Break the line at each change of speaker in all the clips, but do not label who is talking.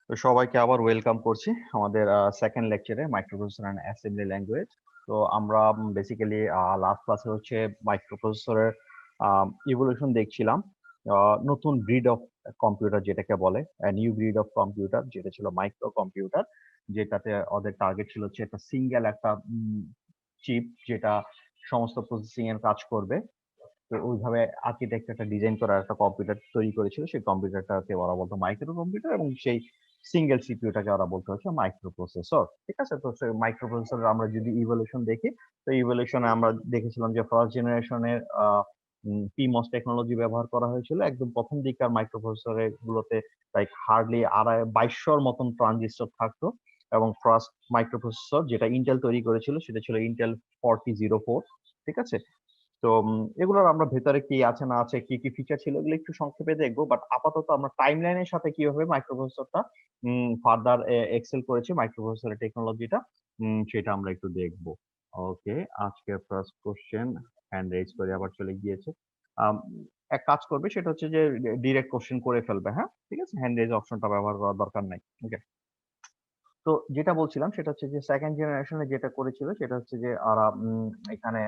তো সবাইকে আবার ওয়েলকাম করছি আমাদের সেকেন্ড লেকচারে মাইক্রোপ্রসেসর এন্ড অ্যাসেম্বলি ল্যাঙ্গুয়েজ। তো আমরা বেসিক্যালি লাস্ট ক্লাসে হচ্ছে মাইক্রোপ্রসেসরের ইভলিউশন দেখছিলাম। নতুন ব্রিড অফ কম্পিউটার যেটাকে বলে, নিউ ব্রিড অফ কম্পিউটার যেটা ছিল মাইক্রো কম্পিউটার, যেটাতে ওদের টার্গেট ছিল হচ্ছে একটা সিঙ্গেল একটা চিপ যেটা সমস্ত প্রসেসিং এর কাজ করবে। তো ওইভাবে আর্কিটেক্ট একটা ডিজাইন করা একটা কম্পিউটার তৈরি করেছিল, সেই কম্পিউটারটাকে ওরা বলতো মাইক্রো কম্পিউটার, এবং সেই সিঙ্গেল সিপিইউটাকে ওরা বলতে হচ্ছে মাইক্রো প্রসেসর। ঠিক আছে, তো সেই মাইক্রো প্রসেসর আমরা যদি ইভলিউশন দেখি, তো ইভলিউশনে আমরা দেখেছিলাম যে ফার্স্ট জেনারেশনের পিমস টেকনোলজি ব্যবহার করা হয়েছিল। একদম প্রথম দিককার মাইক্রো প্রসেসরের গুলোতে লাইক হার্ডলি 2200 মতন ট্রানজিস্টর থাকতো, এবং ফার্স্ট মাইক্রো প্রসেসর যেটা ইন্টেল তৈরি করেছিল সেটা ছিল ইন্টেল 4004। ঠিক আছে, তো এগুলোর আমরা ভেতরে কি আছে না আছে, কি কি ফিচার ছিল, এগুলো একটু সংক্ষেপে দেখবো। বাট আপাতত আমরা টাইমলাইনের সাথে কিভাবে মাইক্রোপ্রসেসরটা ফার্দার এক্সেল করেছে, মাইক্রোপ্রসেসরের টেকনোলজিটা সেটা আমরা একটু দেখবো। ওকে, আজকে ফার্স্ট কোশ্চেন হ্যান্ড রেজ করে আবার চলে গিয়েছে। আম, এক কাজ করবে, সেটা হচ্ছে যে ডিরেক্ট কোশ্চেন করে ফেলবে। হ্যাঁ, ঠিক আছে, হ্যান্ড রেজ অপশনটা ব্যবহার করার দরকার নাই। ওকে, তো যেটা বলছিলাম সেটা হচ্ছে যে সেকেন্ড জেনারেশনে যেটা করেছিল সেটা হচ্ছে যে ওরা এখানে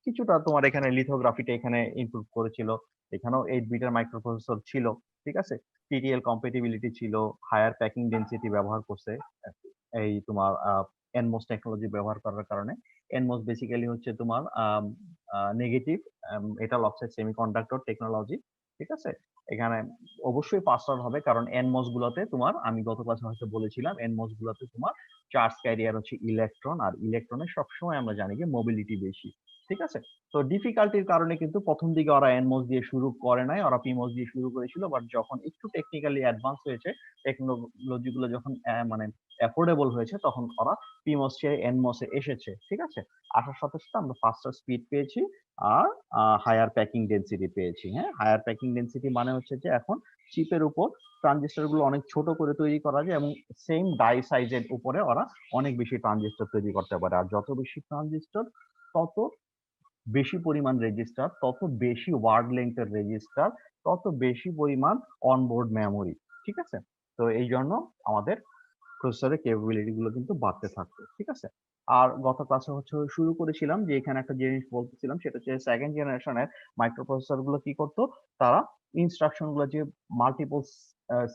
কিছুটা তোমার এখানে লিথোগ্রাফিটা এখানে ইমপ্রুভ করেছিল। এখানেও 8 বিটের মাইক্রোপ্রসেসর ছিল। ঠিক আছে, টিটিএল কম্পেটিবিলিটি ছিল, হায়ার প্যাকিং ডেনসিটি ব্যবহার করছে এই তোমার এনমোস টেকনোলজি ব্যবহার করার কারণে। এনমোস বেসিক্যালি হচ্ছে তোমার negative metal oxide semiconductor technology. ঠিক আছে, এখানে অবশ্যই পাস আউট হবে, কারণ এনমোস গুলোতে তোমার, আমি গত ক্লাসে হয়তো বলেছিলাম, এনমোস গুলোতে তোমার চার্জ ক্যারিয়ার হচ্ছে ইলেকট্রন, আর ইলেকট্রনের সবসময় আমরা জানি যে মোবিলিটি বেশি। ঠিক আছে, তো ডিফিকাল্টির কারণে কিন্তু প্রথম দিকে ওরা এনমোস দিয়ে শুরু করে নাই, ওরা পিমোস দিয়ে শুরু করেছিল। বাট যখন একটু টেকনিক্যালি অ্যাডভান্স হয়েছে, টেকনোলজি গুলো যখন মানে অ্যাফোর্ডেবল হয়েছে, তখন ওরা পিমোস ছেড়ে এনমোস এ এসেছে। ঠিক আছে, আসার সাথে সাথে আমরা ফাস্টার স্পিড পেয়েছি, আর হায়ার প্যাকিং ডেনসিটি পেয়েছি। হ্যাঁ, হায়ার প্যাকিং ডেনসিটি মানে হচ্ছে যে এখন চিপের উপর ট্রানজিস্টর গুলো অনেক ছোট করে তৈরি করা যায়, এবং সেম ডাই সাইজের উপরে ওরা অনেক বেশি ট্রানজিস্টর তৈরি করতে পারে। আর যত বেশি ট্রানজিস্টর, তত বেশি পরিমাণ রেজিস্টার, তত বেশি ওয়ার্ড লেন্থের রেজিস্টার, তত বেশি পরিমাণ অনবোর্ড মেমোরি। ঠিক আছে, তো এই জন্য আমাদের প্রসেসরের ক্যাপাবিলিটি গুলো কিন্তু বাড়তে থাকবে। ঠিক আছে, আর গত ক্লাসে হচ্ছে শুরু করেছিলাম যে এখানে একটা জিনিস বলতেছিলাম, সেটা হচ্ছে সেকেন্ড জেনারেশনের মাইক্রোপ্রসেসর গুলো কি করতো, তারা ইনস্ট্রাকশন গুলো যে মাল্টিপল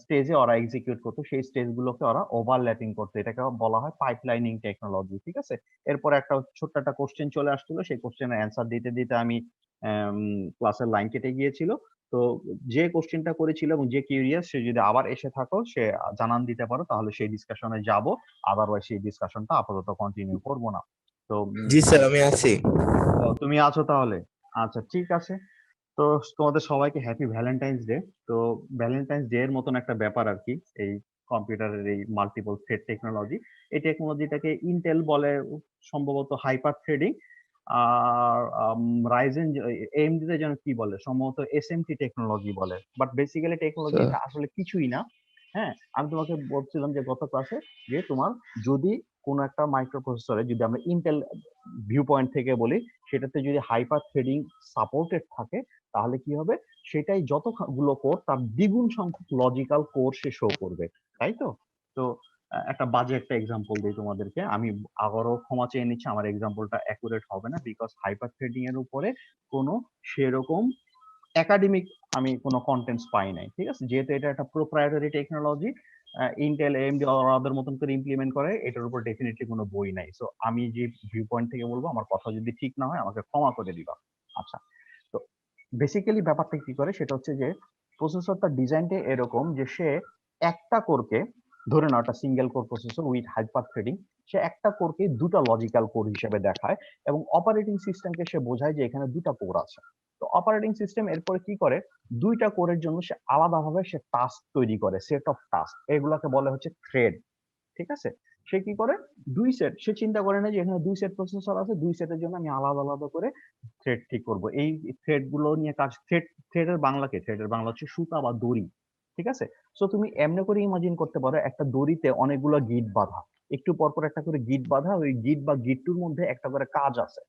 স্টেজে ওরা এক্সিকিউট করতো, সেই স্টেজ গুলোকে ওরা ওভারল্যাপিং করতো, এটাকে বলা হয় পাইপলাইনিং টেকনোলজি। ঠিক আছে, এরপর একটা ছোট্ট একটা কোশ্চেন চলে আসছিল, সেই কোশ্চেনের অ্যান্সার দিতে দিতে আমি ক্লাসের লাইন কেটে গিয়েছিল। তো যে কোশ্চেনটা করেছিল এবং যে কিউরিয়াস, সে যদি আবার এসে থাকো, সে জানান দিতে পারো, তাহলে সেই ডিসকাশনে যাব। আদারওয়াইজ সেই ডিসকাশনটা আপাতত কন্টিনিউ করব না। তো
জি স্যার, আমি আছি।
তুমি আছো তাহলে? আচ্ছা, ঠিক আছে। তো তোমাদের সবাইকে হ্যাপি ভ্যালেন্টাইন্স ডে। তো ভ্যালেন্টাইন্স ডে এর মতন একটা ব্যাপার আর কি, এই কম্পিউটারের এই মাল্টিপল থ্রেড টেকনোলজি। এই টেকনোলজিটাকে ইন্টেল বলে সম্ভবত হাইপার থ্রেডিং, আর রাইজেন এএমডি তে যেন কি বলে, সম্ভবত এসএমটি টেকনোলজি বলে। বাট বেসিক্যালি
স্যার,
টেকনোলজিটা আসলে কিছুই না। হ্যাঁ, আমি তোমাকে বলছিলাম যে গত ক্লাসে, যে তোমার যদি কোনো একটা মাইক্রো প্রসেসরে, যদি আমরা ইন্টেল ভিউ পয়েন্ট থেকে বলি, সেটাতে যদি হাইপার থ্রেডিং সাপোর্টেড থাকে, তাহলে কি হবে, সেটাই যতগুলো কোর, তার দ্বিগুণ সংখ্যক লজিক্যাল কোর সে শো করবে। তাই তো? তো একটা বাজে একটা এক্সাম্পল দিই তোমাদেরকে, আমি আবারও ক্ষমা চেয়ে নিচ্ছি, আমার এক্সাম্পলটা অ্যাকুরেট হবে না, বিকজ হাইপার থ্রেডিং এর উপরে কোনো সেরকম একাডেমিক আমি কোনো কন্টেন্টস পাই নাই। ঠিক আছে, যেহেতু এটা একটা প্রোপ্রাইটারি টেকনোলজি, ইন্টেল এএমডি ওদের মতন করে ইমপ্লিমেন্ট করে, এটার উপর ডেফিনেটলি কোনো বই নাই। সো আমি যে ভিউ পয়েন্ট থেকে বলবো, আমার কথা যদি ঠিক না হয় আমাকে ক্ষমা করে দিবা। আচ্ছা, তো বেসিক্যালি ব্যাপারটা কি করে, সেটা হচ্ছে যে প্রসেসরটা ডিজাইনটা এরকম যে সে একটা কোরকে, ধরে নাও একটা single core processor with hyper threading, সে একটা কোরকে দুটা লজিক্যাল কোর হিসেবে দেখায়, এবং অপারেটিং সিস্টেমকে সে বোঝায় যে এখানে দুটা কোর আছে। তো অপারেটিং সিস্টেম এরপরে কি করে, দুইটা কোরের জন্য সে আলাদাভাবে সে টাস্ক তৈরি করে, সেট অফ টাস্ক, এগুলাকে বলে হচ্ছে থ্রেড। ঠিক আছে, সে কি করে, দুই সেট, সে চিন্তা করে না যে এখানে দুই সেট প্রসেসর আছে, দুই সেটের জন্য আমি আলাদা আলাদা করে থ্রেড ঠিক করব। এই থ্রেড গুলো নিয়ে কাজ, থ্রেডের বাংলা কি, থ্রেডের বাংলা হচ্ছে সুতা বা দড়ি। ঠিক আছে, সো তুমি এমনি করে ইমাজিন করতে পারো, একটা দড়িতে অনেকগুলো গিট বাঁধা, একটু পর পর একটা করে গিট বাঁধা, ওই গিট বা গিটটুর মধ্যে একটা করে কাজ আছে।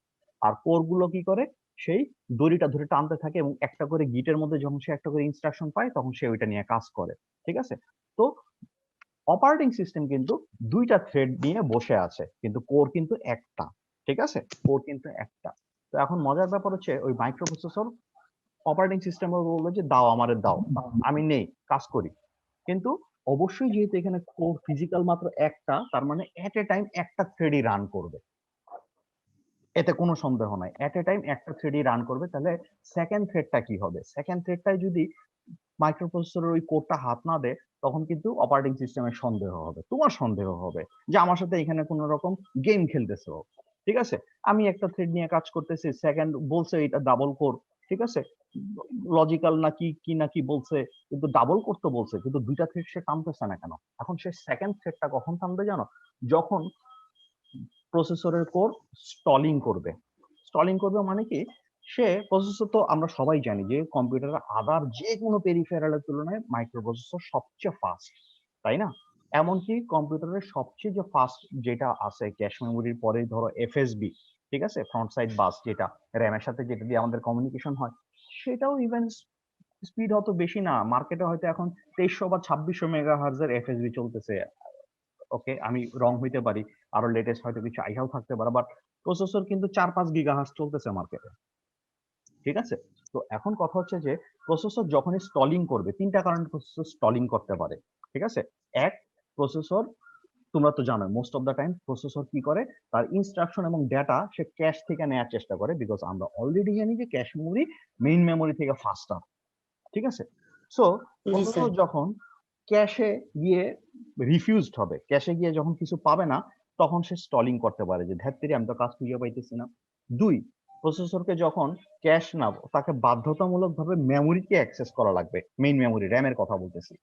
আর কোর গুলো কি করে, সেই দড়িটা ধরে টানতে থাকে, এবং একটা করে গিটের মধ্যে যখন সে একটা করে ইনস্ট্রাকশন পায়, তখন সে ওইটা নিয়ে কাজ করে। ঠিক আছে, তো অপারেটিং সিস্টেম কিন্তু দুইটা থ্রেড নিয়ে বসে আছে, কিন্তু কোর কিন্তু একটা। ঠিক আছে, কোর কিন্তু একটা। তো এখন মজার ব্যাপার হচ্ছে ওই মাইক্রোপ্রসেসর অপারেটিং সিস্টেম বললো যে দাও আমারে দাও, আমি নেই কাজ করি। কিন্তু অবশ্যই যেহেতু এখানে কোর ফিজিক্যাল মাত্র একটা, তার মানে এট এ টাইম একটা থ্রেডই রান করবে, এতে কোনো সন্দেহ নাই। এট এ টাইম একটা থ্রেডই রান করবে। তাহলে সেকেন্ড থ্রেডটা কি হবে? সেকেন্ড থ্রেডটাই যদি মাইক্রোপ্রসেসরের ওই কোডটা হাত না দেয়, তখন কিন্তু অপারেটিং সিস্টেমের সন্দেহ হবে, তোমার সন্দেহ হবে যে আমার সাথে এখানে কোনো রকম গেম খেলতেছে ও। ঠিক আছে, আমি একটা থ্রেড নিয়ে কাজ করতেছি, সেকেন্ড বলছে এটা ডাবল কোর। ঠিক আছে, লজিক্যাল নাকি কি নাকি বলছে, কিন্তু ডাবল কোর তো বলছে, কিন্তু দুইটা থ্রেড সে টানতেছে না কেন? এখন সে সেকেন্ড থ্রেডটা কখন টানবে জানো? যখন প্রসেসরের কোর স্টলিং করবে। স্টলিং করবে মানে কি, সে প্রসেসর তো আমরা সবাই জানি যে কম্পিউটারের আদার যে কোনো পেরিফেরালের তুলনায় মাইক্রো প্রসেসর সবচেয়ে ফাস্ট, তাই না? এমনকি কম্পিউটারের সবচেয়ে যে ফাস্ট যেটা আছে ক্যাশ মেমোরির পরেই ধরো এফএসবি, ঠিক আছে, ফ্রন্ট সাইড বাস, যেটা র্যামের সাথে যেটা দিয়ে আমাদের কমিউনিকেশন হয়, সেটাও ইভেন স্পিড অত বেশি না। মার্কেটে হয়তো এখন 2300 বা 2600 মেগাহার্জের এফএসবি চলতেছে। ওকে, আমি রং হইতে পারি, আরো লেটেস্ট হয়তো কিছু আইসাও থাকতে পারে, বাট প্রসেসর কিন্তু 4-5 গিগাহার্টজ চলতেছে মার্কেটে। ঠিক আছে, তো এখন কথা হচ্ছে যে প্রসেসর যখনই স্টলিং করবে, তিনটা কারণে প্রসেসর স্টলিং করতে পারে। ঠিক আছে, এক, প্রসেসর, তোমরা তো জানো most of the time processor কি করে, তার ইনস্ট্রাকশন এবং ডেটা সে ক্যাশ থেকে নেওয়ার চেষ্টা করে, বিকজ আমরা অলরেডি জানি যে ক্যাশ মেমোরি মেইন মেমোরি থেকে ফাস্টার। ঠিক আছে, সো
জি স্যার।
প্রসেসর যখন ক্যাশে গিয়ে রিফিউজড হবে, ক্যাশে গিয়ে যখন কিছু পাবে না, তখন সে স্টলিং করতে পারে যে ধ্যাত্তেরি আমি তো কাজ খুঁজে পাইতেছি না। দুই, প্রসেসরকে যখন ক্যাশ না, তাকে বাধ্যতামূলক ভাবে মেমোরিকে অ্যাক্সেস করা লাগবে, মেইন মেমোরি র্যামের কথা বলতেছি,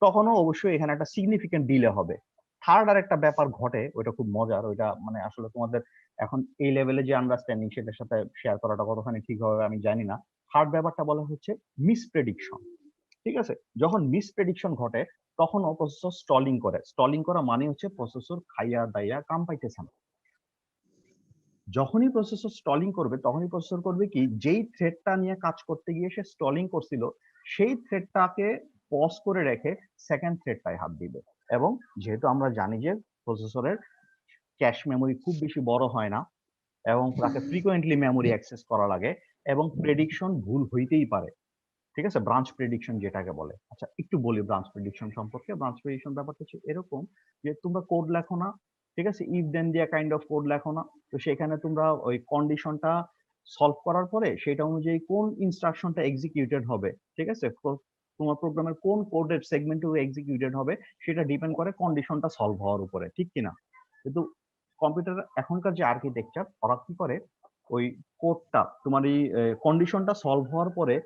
তখনও অবশ্যই এখানে একটা সিগনিফিকেন্ট ডিলে হবে। থার্ড আর একটা ব্যাপার ঘটে, ওইটা খুব মজার, ওইটা মানে আসলে তোমাদের এখন এই লেভেলে যে আন্ডারস্ট্যান্ডিং সেটার সাথে শেয়ার করাটা কতখানি ঠিক হবে আমি জানি না। থার্ড ব্যাপারটা বলা হচ্ছে মিসপ্রেডিকশন। ঠিক আছে, যখন মিসপ্রেডিকশন ঘটে তখন প্রসেসর স্টলিং করে। স্টলিং করা মানে হচ্ছে প্রসেসর খাইয়া দাইয়া কাম পাইতেছে না। যখনই প্রসেসর স্টলিং করবে তখনই প্রসেসর করবে কি, যেই থ্রেডটা নিয়ে কাজ করতে গিয়ে সে স্টলিং করছিল, সেই থ্রেডটাকে পজ করে রেখে সেকেন্ড থ্রেডটায় হাত দিবে। এবং যেহেতু আমরা জানি যে প্রসেসরের ক্যাশ মেমোরি খুব বেশি বড় হয় না, এবং তাকে ফ্রিকোয়েন্টলি মেমোরি অ্যাক্সেস করা লাগে, এবং প্রেডিকশন ভুল হইতেই পারে। ঠিক আছে, ব্রাঞ্চ প্রেডিকশন যেটাকে বলে। আচ্ছা, একটু বলি ব্রাঞ্চ প্রেডিকশন সম্পর্কে। ব্রাঞ্চ প্রেডিকশন ব্যাপারটা হচ্ছে এরকম যে তোমরা কোড লেখো না, ঠিক আছে, ইফ দেন দিয়া কাইন্ড অফ কোড লেখো না, তো সেখানে তোমরা ওই কন্ডিশনটা সলভ করার পরে সেটা অনুযায়ী কোন ইনস্ট্রাকশনটা এক্সিকিউটেড হবে, ঠিক আছে, তোমার প্রোগ্রামের কোন কোডের সেগমেন্টে এক্সিকিউটেড হবে, সেটা ডিপেন্ড করে কন্ডিশনটা সলভ হওয়ার উপরে, ঠিক কিনা? কিন্তু কম্পিউটার এখনকার যে আর্কিটেকচার, ওরা কি করে, ওই কোডটা তোমার এই কন্ডিশনটা সলভ হওয়ার পরে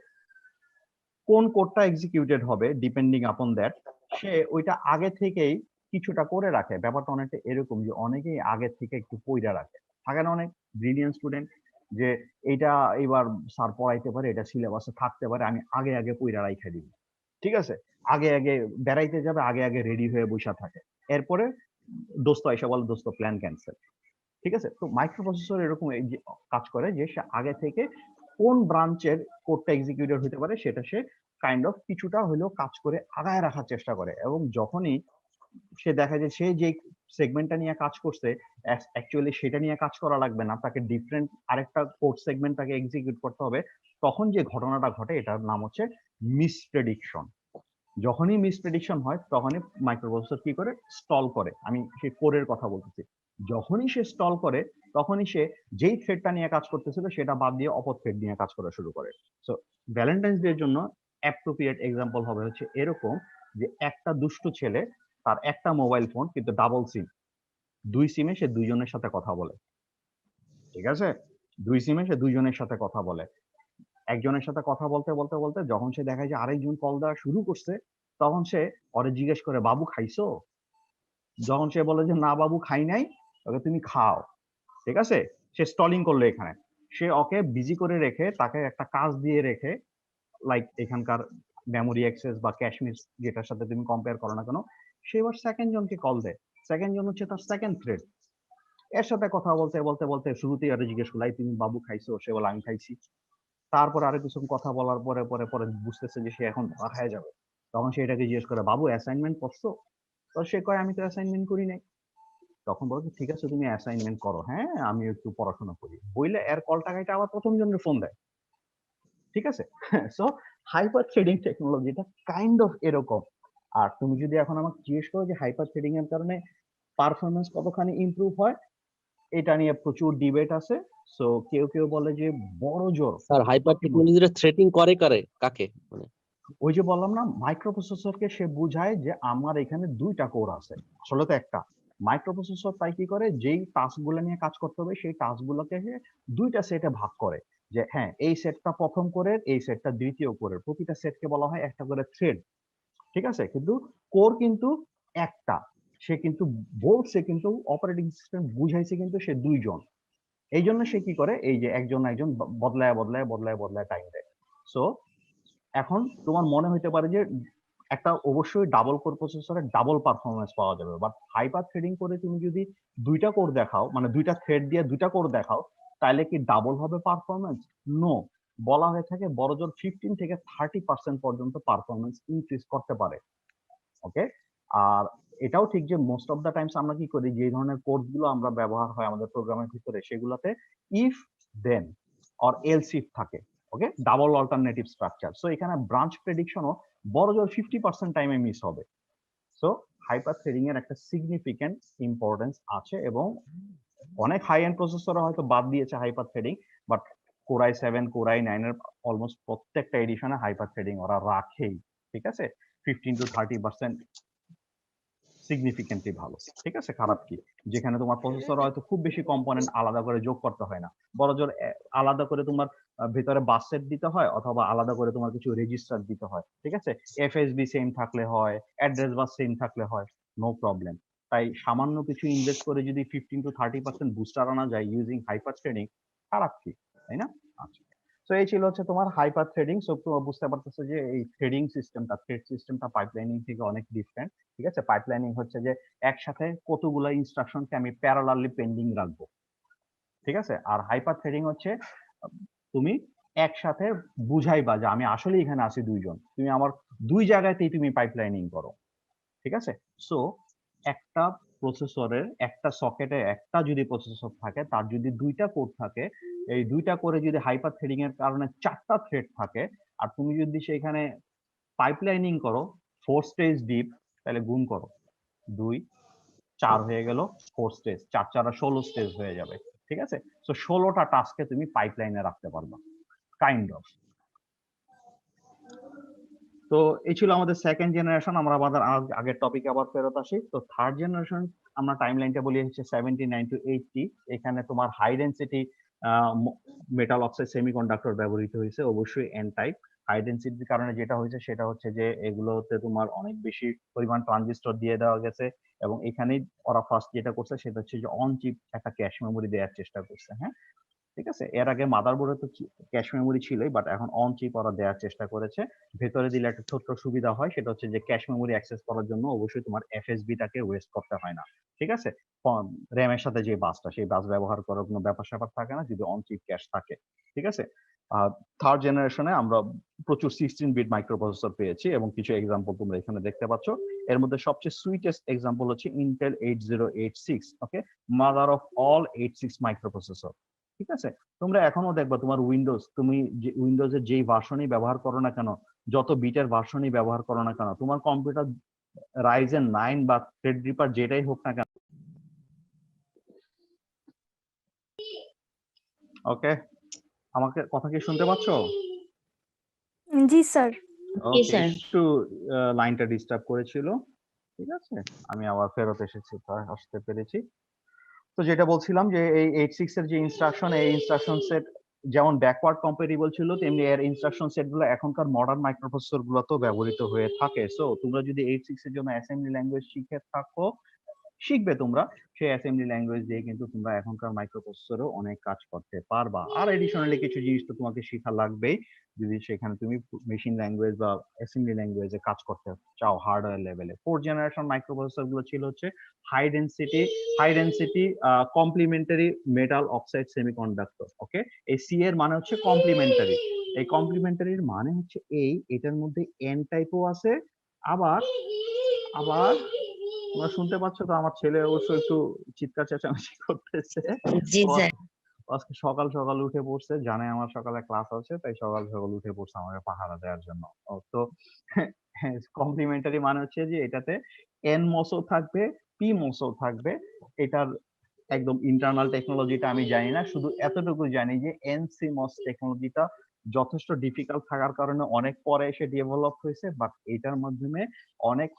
কোন কোডটা এক্সিকিউটেড হবে ডিপেন্ডিং আপন দ্যাট, সে ওইটা আগে থেকেই কিছুটা করে রাখে। ব্যাপারটা অনেকটা এরকম যে অনেকেই আগে থেকে একটু পইরা রাখে, থাকে না অনেক ব্রিলিয়ান্ট স্টুডেন্ট, যে এইটা এবার স্যার পড়াইতে পারে, এটা সিলেবাসে থাকতে পারে, আমি আগে আগে পইরা রাইখা দিব। ঠিক আছে, আগে আগে বেড়াইতে যাবে, আগে আগে রেডি হয়ে বসে থাকে। এরপরে দোস্ত আইসা বলে দোস্ত প্ল্যান ক্যান্সেল। ঠিক আছে, তো মাইক্রো প্রসেসর এরকম এই যে কাজ করে যে সে আগে থেকে কোন ব্রাঞ্চের কোডটা এক্সিকিউটেড হতে পারে সেটা সে কাইন্ড অফ কিছুটা হলেও কাজ করে আগায় রাখার চেষ্টা করে। এবং যখনই সে দেখা যায় সে যে সেগমেন্টটা নিয়ে কাজ করছে অ্যাকচুয়ালি সেটা নিয়ে কাজ করা লাগবে না, তাকে ডিফারেন্ট আরেকটা কোড সেগমেন্ট তাকে এক্সিকিউট করতে হবে, তখন যে ঘটনাটা ঘটে এটার নাম হচ্ছে মিসপ্রেডিকশন। যখনই মিসপ্রেডিকশন হয় তখনই মাইক্রোপ্রসেসর কি করে, স্টল করে। আমি সেই কোডের কথা বলতেছি। যখনই সে স্টল করে তখনই সে যেই থ্রেডটা নিয়ে কাজ করতেছিল সেটা বাদ দিয়ে অপর থ্রেড নিয়ে কাজ করা শুরু করে। সো ভ্যালেন্টাইন্স ডে এর জন্য অ্যাপ্রোপ্রিয়েট এক্সাম্পল হবে হচ্ছে এরকম, যে একটা দুষ্টু ছেলে, তার একটা মোবাইল ফোন কিন্তু ডাবল সিম, দুই সিমে সে দুইজনের সাথে কথা বলে। ঠিক আছে, দুই সিমে সে দুইজনের সাথে কথা বলে। একজনের সাথে কথা বলতে বলতে বলতে যখন সে দেখে যে আরেকজন কল দেওয়া শুরু করছে, তখন সে ওরে জিজ্ঞেস করে বাবু খাইছো? যখন সে বলে যে না বাবু খাই নাই, ওকে তুমি খাও। ঠিক আছে, সে স্টলিং করলো এখানে। সে ওকে বিজি করে রেখে তাকে একটা কাজ দিয়ে রেখে, লাইক এখানকার মেমোরি অ্যাক্সেস বা ক্যাশমির যেটার সাথে তুমি কম্পেয়ার করো না কেন, সে এবার সেকেন্ড জনকে কল দেয়। সেকেন্ড জন হচ্ছে তার সেকেন্ড থ্রেড। এর সাথে কথা বলতে বলতে বলতে শুরুতেই আরো জিজ্ঞেস করলো তুমি বাবু খাইছো? সে বলে আমি খাইছি। তারপরে আরো কিছু কথা বলার পরে পরে পরে বুঝতেছে যে সে এখন ধরা খেয়ে যাবে, তখন সে এটাকে জিজ্ঞেস করে বাবু অ্যাসাইনমেন্ট করছো? তো সে কয় আমি তো অ্যাসাইনমেন্ট করি নাই। তখন বলছে ঠিক আছে তুমি অ্যাসাইনমেন্ট করো, হ্যাঁ আমি একটু পড়াশোনা করি বইলে এর কল টাকাটা আবার প্রথম জনের ফোন দেয়। ঠিক আছে? সো হাইপার থ্রেডিং টেকনোলজিটা কাইন্ড অফ এরকম। আর তুমি যদি এখন আমাকে জিজ্ঞেস করো যে হাইপার থ্রেডিং এর কারণে পারফরমেন্স কতখানি ইমপ্রুভ হয়, এটা নিয়ে প্রচুর ডিবেট আছে। সো কেউ কেউ বলে যে বড় জোর
স্যার হাইপার টেকনোলজিটা থ্রেটিং করে কাকে মানে?
ওই যে বললাম না মাইক্রোপ্রসেসরকে সে বুঝায় যে আমার এখানে দুইটা কোর আছে, আসলে তো একটা। মাইক্রোপ্রসেসর তাই কি করে, যেই টাস্ক গুলো নিয়ে কাজ করতে হবে সেই টাস্ক গুলোকে সে দুইটা সেটে ভাগ করে, যে হ্যাঁ এই সেটটা প্রথম কোরের, এই সেটটা দ্বিতীয় কোরের, প্রতিটা সেটকে বলা হয় একটা করে থ্রেড। ঠিক আছে? কিন্তু কোর কিন্তু একটা, সে কিন্তু বলছে, কিন্তু অপারেটিং সিস্টেম বুঝাইছে কিন্তু সে দুইজন। এই জন্য সে কি করে, এই যে একজন একজন বদলায় বদলায় বদলায় বদলায় টাইম দেয়। সো এখন তোমার মনে হইতে পারে যে একটা অবশ্যই ডাবল কোর প্রসেসরে ডাবল পারফরমেন্স পাওয়া যাবে, বাট হাইপার থ্রেডিং করে তুমি যদি দুইটা কোর দেখাও, মানে দুইটা থ্রেড দিয়ে দুইটা কোর দেখাও, তাহলে কি ডাবল হবে পারফরমেন্স? নো। বলা হয়ে থাকে বড়জোর 15 থেকে 30% পর্যন্ত পারফরমেন্স ইনক্রিজ করতে পারে। ওকে। আর এটাও ঠিক যে মোস্ট অফ দা টাইমস আমরা কি করি, যে ধরনের কোর্স গুলো আমরা ব্যবহার হয় আমাদের প্রোগ্রামের ভিতরে, সেগুলোতে if than or else if থাকে। ওকে, ডাবল অল্টারনেটিভ স্ট্রাকচার। সো এখানে ব্রাঞ্চ প্রেডিকশনও বড়জোর 50% টাইমে মিস হবে। সো হাইপার থ্রেডিং এর একটা সিগনিফিক্যান্ট ইম্পর্টেন্স আছে, এবং অনেক হাই এন্ড প্রসেসর হয়তো বাদ দিয়েছে hyper threading, but core i 7 core i 9 এর অলমোস্ট প্রত্যেকটা এডিশনে হাইপার থ্রেডিং ওরা রাখেই। ঠিক আছে, 15 to 30% সিগনিফিকেন্টলি ভালো। ঠিক আছে, খারাপ কি, যেখানে তোমার প্রসেসর হয়তো খুব বেশি কম্পোনেন্ট আলাদা করে যোগ করতে হয় না, বড়জোর আলাদা করে তোমার ভিতরে বাস সেট দিতে হয়, অথবা আলাদা করে তোমার কিছু রেজিস্টার দিতে হয়। ঠিক আছে, এফএসবি সেম থাকলে হয়, অ্যাড্রেস বাস সেম থাকলে হয়, নো প্রবলেম। তাই সামান্য কিছু ইনভেস্ট করে যদি 15 to 30% বুস্টার আনা যায় ইউজিং হাইপার থ্রেডিং, খারাপ কি, তাই না? আচ্ছা, তো এই ছিল হচ্ছে তোমার হাইপার থ্রেডিং। সো বুঝতে পারতেছো যে এই থ্রেডিং সিস্টেমটা, থ্রেড সিস্টেমটা পাইপলাইনিং থেকে অনেক ডিফারেন্ট। ঠিক আছে, পাইপলাইনিং হচ্ছে যে একসাথে কতগুলো ইনস্ট্রাকশনকে আমি প্যারালালি পেন্ডিং রাখবো। ঠিক আছে, আর হাইপার থ্রেডিং হচ্ছে তুমি একসাথে বুঝাইবা যে আমি আসলে এখানে আছি দুইজন, তুমি আমার দুই জায়গাতেই তুমি পাইপলাইনিং করো। ঠিক আছে, সো একটা প্রসেসরের একটা সকেটে একটা যদি প্রসেসর থাকে, তার যদি দুইটা কোর থাকে, এই দুইটা কোরে যদি হাইপার থ্রেডিং এর কারণে 4টা থ্রেড থাকে, আর তুমি যদি সেখানে পাইপলাইনিং করো 4 স্টেজ ডিপ, তাহলে গুণ করো 2 4 হয়ে গেল 4 স্টেজ, 4 4 16 স্টেজ হয়ে যাবে। ঠিক আছে, তো 16টা টাস্কে তুমি পাইপলাইনে রাখতে পারবা কাইন্ড অফ। তো এই ছিল আমাদের সেকেন্ড জেনারেশন। আমরা আমাদের আগের টপিকে আবার ফেরত আসি। তো থার্ড জেনারেশন আমরা টাইমলাইনটা বলি হচ্ছে 79 to 80। এখানে তোমার high density metal oxide semiconductor ব্যবহৃত হয়েছে, অবশ্যই এন টাইপ। হাই ডেনসিটির কারণে যেটা হয়েছে সেটা হচ্ছে যে এগুলোতে তোমার অনেক বেশি পরিমাণ ট্রানজিস্টর দিয়ে দেওয়া গেছে, এবং এখানেই ওরা ফার্স্ট যেটা করছে সেটা হচ্ছে যে অন চিপ একটা ক্যাশ মেমোরি দেওয়ার চেষ্টা করছে। হ্যাঁ, ঠিক আছে, এর আগে মাদারবোর্ডে তো ক্যাশ মেমোরি ছিলই, বাট এখন অন চিপ ওরা দেওয়ার চেষ্টা করেছে। ভেতরে দিলে একটা ছোট্ট সুবিধা হয়, সেটা হচ্ছে যে ক্যাশ মেমোরি অ্যাক্সেস করার জন্য অবশ্যই তোমার এফএসবি টাকে ওয়েস্ট করতে হয় না। ঠিক আছে, র্যামের সাথে যে বাসটা, সেই বাস ব্যবহার করার কোনো ব্যাপার স্যাপার থাকে না যদি অন চিপ ক্যাশ থাকে। ঠিক আছে, থার্ড জেনারেশনে আমরা প্রচুর 16 বিট মাইক্রোপ্রসেসর পেয়েছি, এবং কিছু এক্সাম্পল তোমরা এখানে দেখতে পাচ্ছ। এর মধ্যে সবচেয়ে সুইটেস্ট এক্সাম্পল হচ্ছে Intel 8086। Okay, mother of all 86 microprocessor. ঠিক আছে, তোমরা এখনো দেখবা তোমার উইন্ডোজ, তুমি যে উইন্ডোজের যেই ভার্সনই ব্যবহার করো না কেন, যত বিটের ভার্সনই ব্যবহার করো না কেন, তোমার কম্পিউটার রাইজেন 9 বা থ্রেডরিপার যেটাই হোক না কেন। ওকে, আমাকে কথা কি শুনতে পাচ্ছো?
জি স্যার।
ওকে, একটু লাইনটা ডিস্টার্ব করেছিল। ঠিক আছে, আমি আবার ফেরত এসেছি, আসতে পেরেছি। তো যেটা বলছিলাম যে এই 86 এর যে ইনস্ট্রাকশন, এই ইনস্ট্রাকশন সেট যেমন ব্যাকওয়ার্ড কম্পেটিবল ছিল, তেমনি এর ইনস্ট্রাকশন সেট গুলো এখনকার মডার্ন মাইক্রোপ্রসেসর গুলোতেও ব্যবহৃত হয়ে থাকে। সো তোমরা যদি 86 এর জন্য অ্যাসেম্বলি ল্যাঙ্গুয়েজ শিখে থাকো, শিখবে তোমরা, সেই অ্যাসেম্বলি ল্যাঙ্গুয়েজ দিয়ে কিন্তু তোমরা এখনকার মাইক্রোপ্রসেসরেও অনেক কাজ করতে পারবা। আর এডিশনালি কিছু জিনিস তো তোমাকে শেখা লাগবেই, যদি সেখানে তুমি মেশিন ল্যাঙ্গুয়েজ বা অ্যাসেম্বলি ল্যাঙ্গুয়েজে কাজ করতে চাও হার্ডওয়্যার লেভেলে। ফোর্থ জেনারেশন মাইক্রোপ্রসেসর গুলো ছিল হচ্ছে high density complementary metal oxide semiconductor. Okay, এই সি এর মানে হচ্ছে কমপ্লিমেন্টারি। এই কমপ্লিমেন্টারির মানে হচ্ছে এটার মধ্যে এন টাইপও আছে, আবার আবার তোমরা শুনতে পাচ্ছ তো? আমার ছেলে অবশ্য একটু চিৎকার চেঁচামেচি করতেছে।
জি
ও
স্যার।
আজকে সকাল সকাল উঠে পড়ছে, জানে আমার সকালে ক্লাস আছে, তাই সকাল সকাল উঠে পড়ছে আমাকে পাহারা দেওয়ার জন্য। তো কমপ্লিমেন্টারি মানে হচ্ছে যে এটাতে NMOS ও থাকবে, PMOS ও থাকবে। এটার একদম ইন্টারনাল টেকনোলজিটা আমি জানি না, শুধু এতটুকু জানি যে NCMOS টেকনোলজিটা যথেষ্ট ডিফিকাল্ট থাকার কারণে অনেক পরে এসে ডেভেলপ হয়েছে, বাট এটার মাধ্যমে অনেক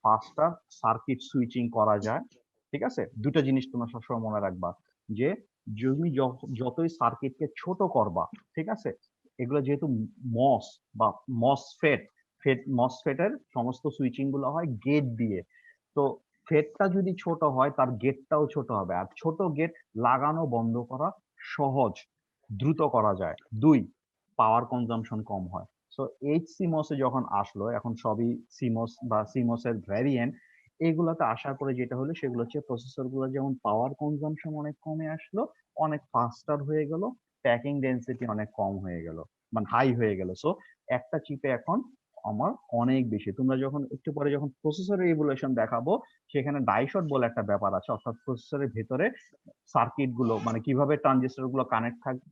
ফাস্টার সার্কিট সুইচিং করা যায়। ঠিক আছে, দুটো জিনিস তোমরা সবসময় মনে রাখবা, যে তুমি যতই সার্কিটকে ছোট করবা, ঠিক আছে, এগুলো যেহেতু মস বা মসফেটের সমস্ত সুইচিং গুলো হয় গেট দিয়ে, তো ফেটটা যদি ছোট হয় তার গেটটাও ছোট হবে, আর ছোট গেট লাগানো বন্ধ করা সহজ, দ্রুত করা যায়। দুই, পাওয়ার কনজাম্পশন কম হয়। সো HCMOS এ যখন আসলো, এখন সবই সিমোস বা সিমোস এর ভ্যারিয়েন্ট, এগুলোতে আসার পরে যেটা হলো সেগুলো হচ্ছে প্রসেসর গুলো যেমন পাওয়ার কনজাম্পশন অনেক কমে আসলো, অনেক ফাস্টার হয়ে গেল, প্যাকিং ডেনসিটি অনেক কম হয়ে গেল, মানে হাই হয়ে গেল। সো একটা চিপে এখন আমার অনেক বেশি, তোমরা যখন একটু পরে যখন প্রসেসরের ইভ্যালুয়েশন দেখাবো, সেখানে ডাইশট বলে একটা ব্যাপার আছে, অর্থাৎ প্রসেসরের ভেতরে সার্কিট গুলো মানে কিভাবে ট্রানজিস্টর গুলো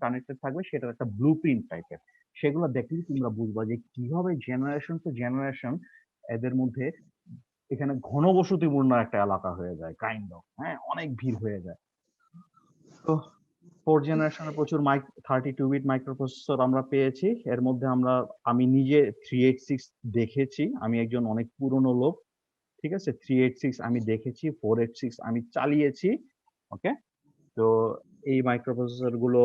কানেক্টেড থাকবে সেটার একটা ব্লুপ্রিন্ট টাইপের, সেগুলো দেখলেই তোমরা বুঝবা যে কিভাবে জেনারেশন টু জেনারেশন এদের মধ্যে এখানে ঘনবসতিপূর্ণ একটা এলাকা হয়ে যায়, কাইন্ড অফ, হ্যাঁ, অনেক ভিড় হয়ে যায়। তো 4th জেনারেশনের প্রচুর 32 বিট মাইক্রোপ্রসেসর আমরা পেয়েছি। এর মধ্যে আমি নিজে 386 দেখেছি, আমি একজন অনেক পুরনো লোক, ঠিক আছে। 386 আমি দেখেছি, 486 আমি চালিয়েছি। ওকে, তো এই মাইক্রোপ্রসেসর গুলো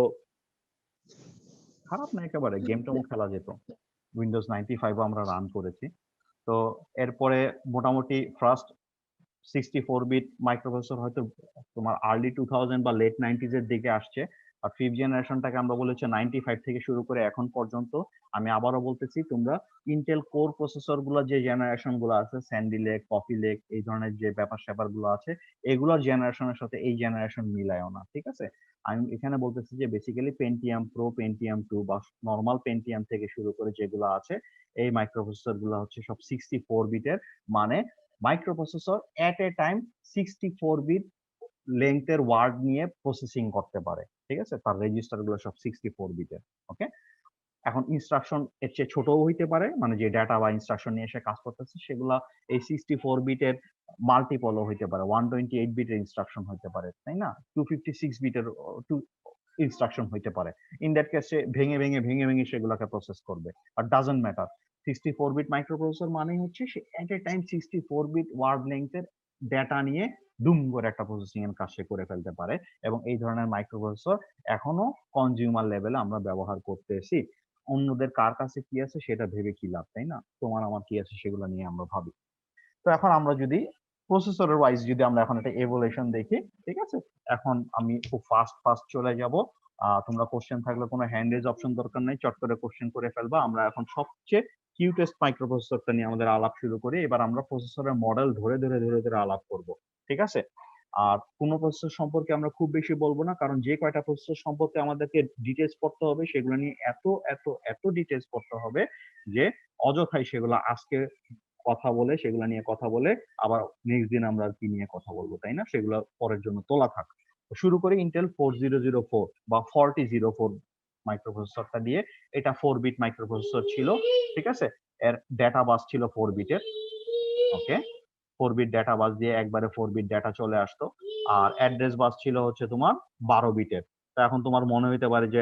খারাপ না একেবারে, গেম টেমও খেলা যেত। উইন্ডোজ 95 আমরা রান করেছি। তো এরপরে মোটামুটি ফার্স্ট 64 বিট মাইক্রোপ্রসেসর হয়তো তোমার আর্লি 2000 বা লেট 90s এর দিকে আসছে। আর 5th জেনারেশনটাকে আমরা বলেছি 95 থেকে শুরু করে এখন পর্যন্ত। আমি আবারও বলতেছি, তোমরা ইন্টেল কোর প্রসেসর গুলো যে জেনারেশন গুলো আছে, স্যান্ডি লেক, কফি লেক, এই ধরনের যে ব্যাপার স্যাপার গুলো আছে, এগুলোর জেনারেশনের সাথে এই জেনারেশন মিলায়ও না, ঠিক আছে। আমি এখানে বলতেছি যে বেসিক্যালি পেন্টিয়াম প্রো, পেন্টিয়াম 2 বা নর্মাল পেন্টিয়াম থেকে শুরু করে যেগুলো আছে, এই মাইক্রোপ্রসেসর গুলো হচ্ছে সব 64 বিটের, মানে microprocessor at a time 64 bit লেংথের ওয়ার্ড নিয়ে প্রসেসিং করতে পারে, ঠিক আছে। তার রেজিস্টার গুলো সব 64 বিটের। ওকে, এখন ইনস্ট্রাকশন এর চেয়ে ছোটও হইতে পারে, মানে যে ডাটা বা ইনস্ট্রাকশন নিয়ে এসে কাজ করতেছে সেগুলা এই 64 বিটের মাল্টিপলও হইতে পারে, 128 বিটের ইনস্ট্রাকশন হইতে পারে, তাই না, 256 বিটের ইনস্ট্রাকশন হইতে পারে। ইন দ্যাট কেসে ভেঙে ভেঙে সেগুলোকে প্রসেস করবে, আর ডাজন্ট ম্যাটার। 64 বিট মাইক্রোপ্রসেসর মানে হচ্ছে সে at a time 64 bit word লেংথের ডেটা নিয়ে দুম করে একটা প্রসেসিং এর কাজ সে করে ফেলতে পারে, এবং এই ধরনের মাইক্রোপ্রসেসর এখনো কনজিউমার লেভেলে আমরা ব্যবহার করতেছি। অন্যদের কার কাছে কি আছে সেটা ভেবে কি লাভ, তাই না? তোমার আমার কি আছে সেগুলো নিয়ে আমরা ভাবি। তো এখন আমরা যদি প্রসেসরের ওয়াইজ যদি আমরা এখন একটা এভলিউশন দেখি, ঠিক আছে, এখন আমি খুব ফাস্ট চলে যাব। তোমরা কোশ্চেন থাকলে কোনো হ্যান্ড রেজ অপশন দরকার নেই, চট করে কোশ্চেন করে ফেলবা। আমরা এখন সবচেয়ে কিউটেস্ট মাইক্রোপ্রসেসরটা নিয়ে আমাদের আলাপ শুরু করি। এবার আমরা প্রসেসরের মডেল ধরে আলাপ করব, ঠিক আছে। আর কোন প্রসেসর সম্পর্কে আমরা খুব বেশি বলবো না, কারণ যে কয়টা প্রসেসর সম্পর্কে আমাদেরকে ডিটেলস পড়তে হবে সেগুলো নিয়ে এত ডিটেলস পড়তে হবে যে অযথাই সেগুলো আজকে সেগুলো নিয়ে কথা বলে আবার নেক্সট দিন আমরা কি নিয়ে কথা বলবো, তাই না? সেগুলো পরের জন্য তোলা থাক। শুরু করি ইন্টেল 4004 বা 4004 মাইক্রোপ্রসেসরটা দিয়ে। এটা 4 বিট মাইক্রোপ্রসেসর ছিল, ঠিক আছে। এর ডেটা বাস ছিল 4 বিটের। ওকে, 4 বিট ডেটা বাস দিয়ে একবারে 4 বিট ডেটা চলে আসতো। আর অ্যাড্রেস বাস ছিল হচ্ছে তোমার 12 বিটের। তো এখন তোমার মনে হইতে পারে যে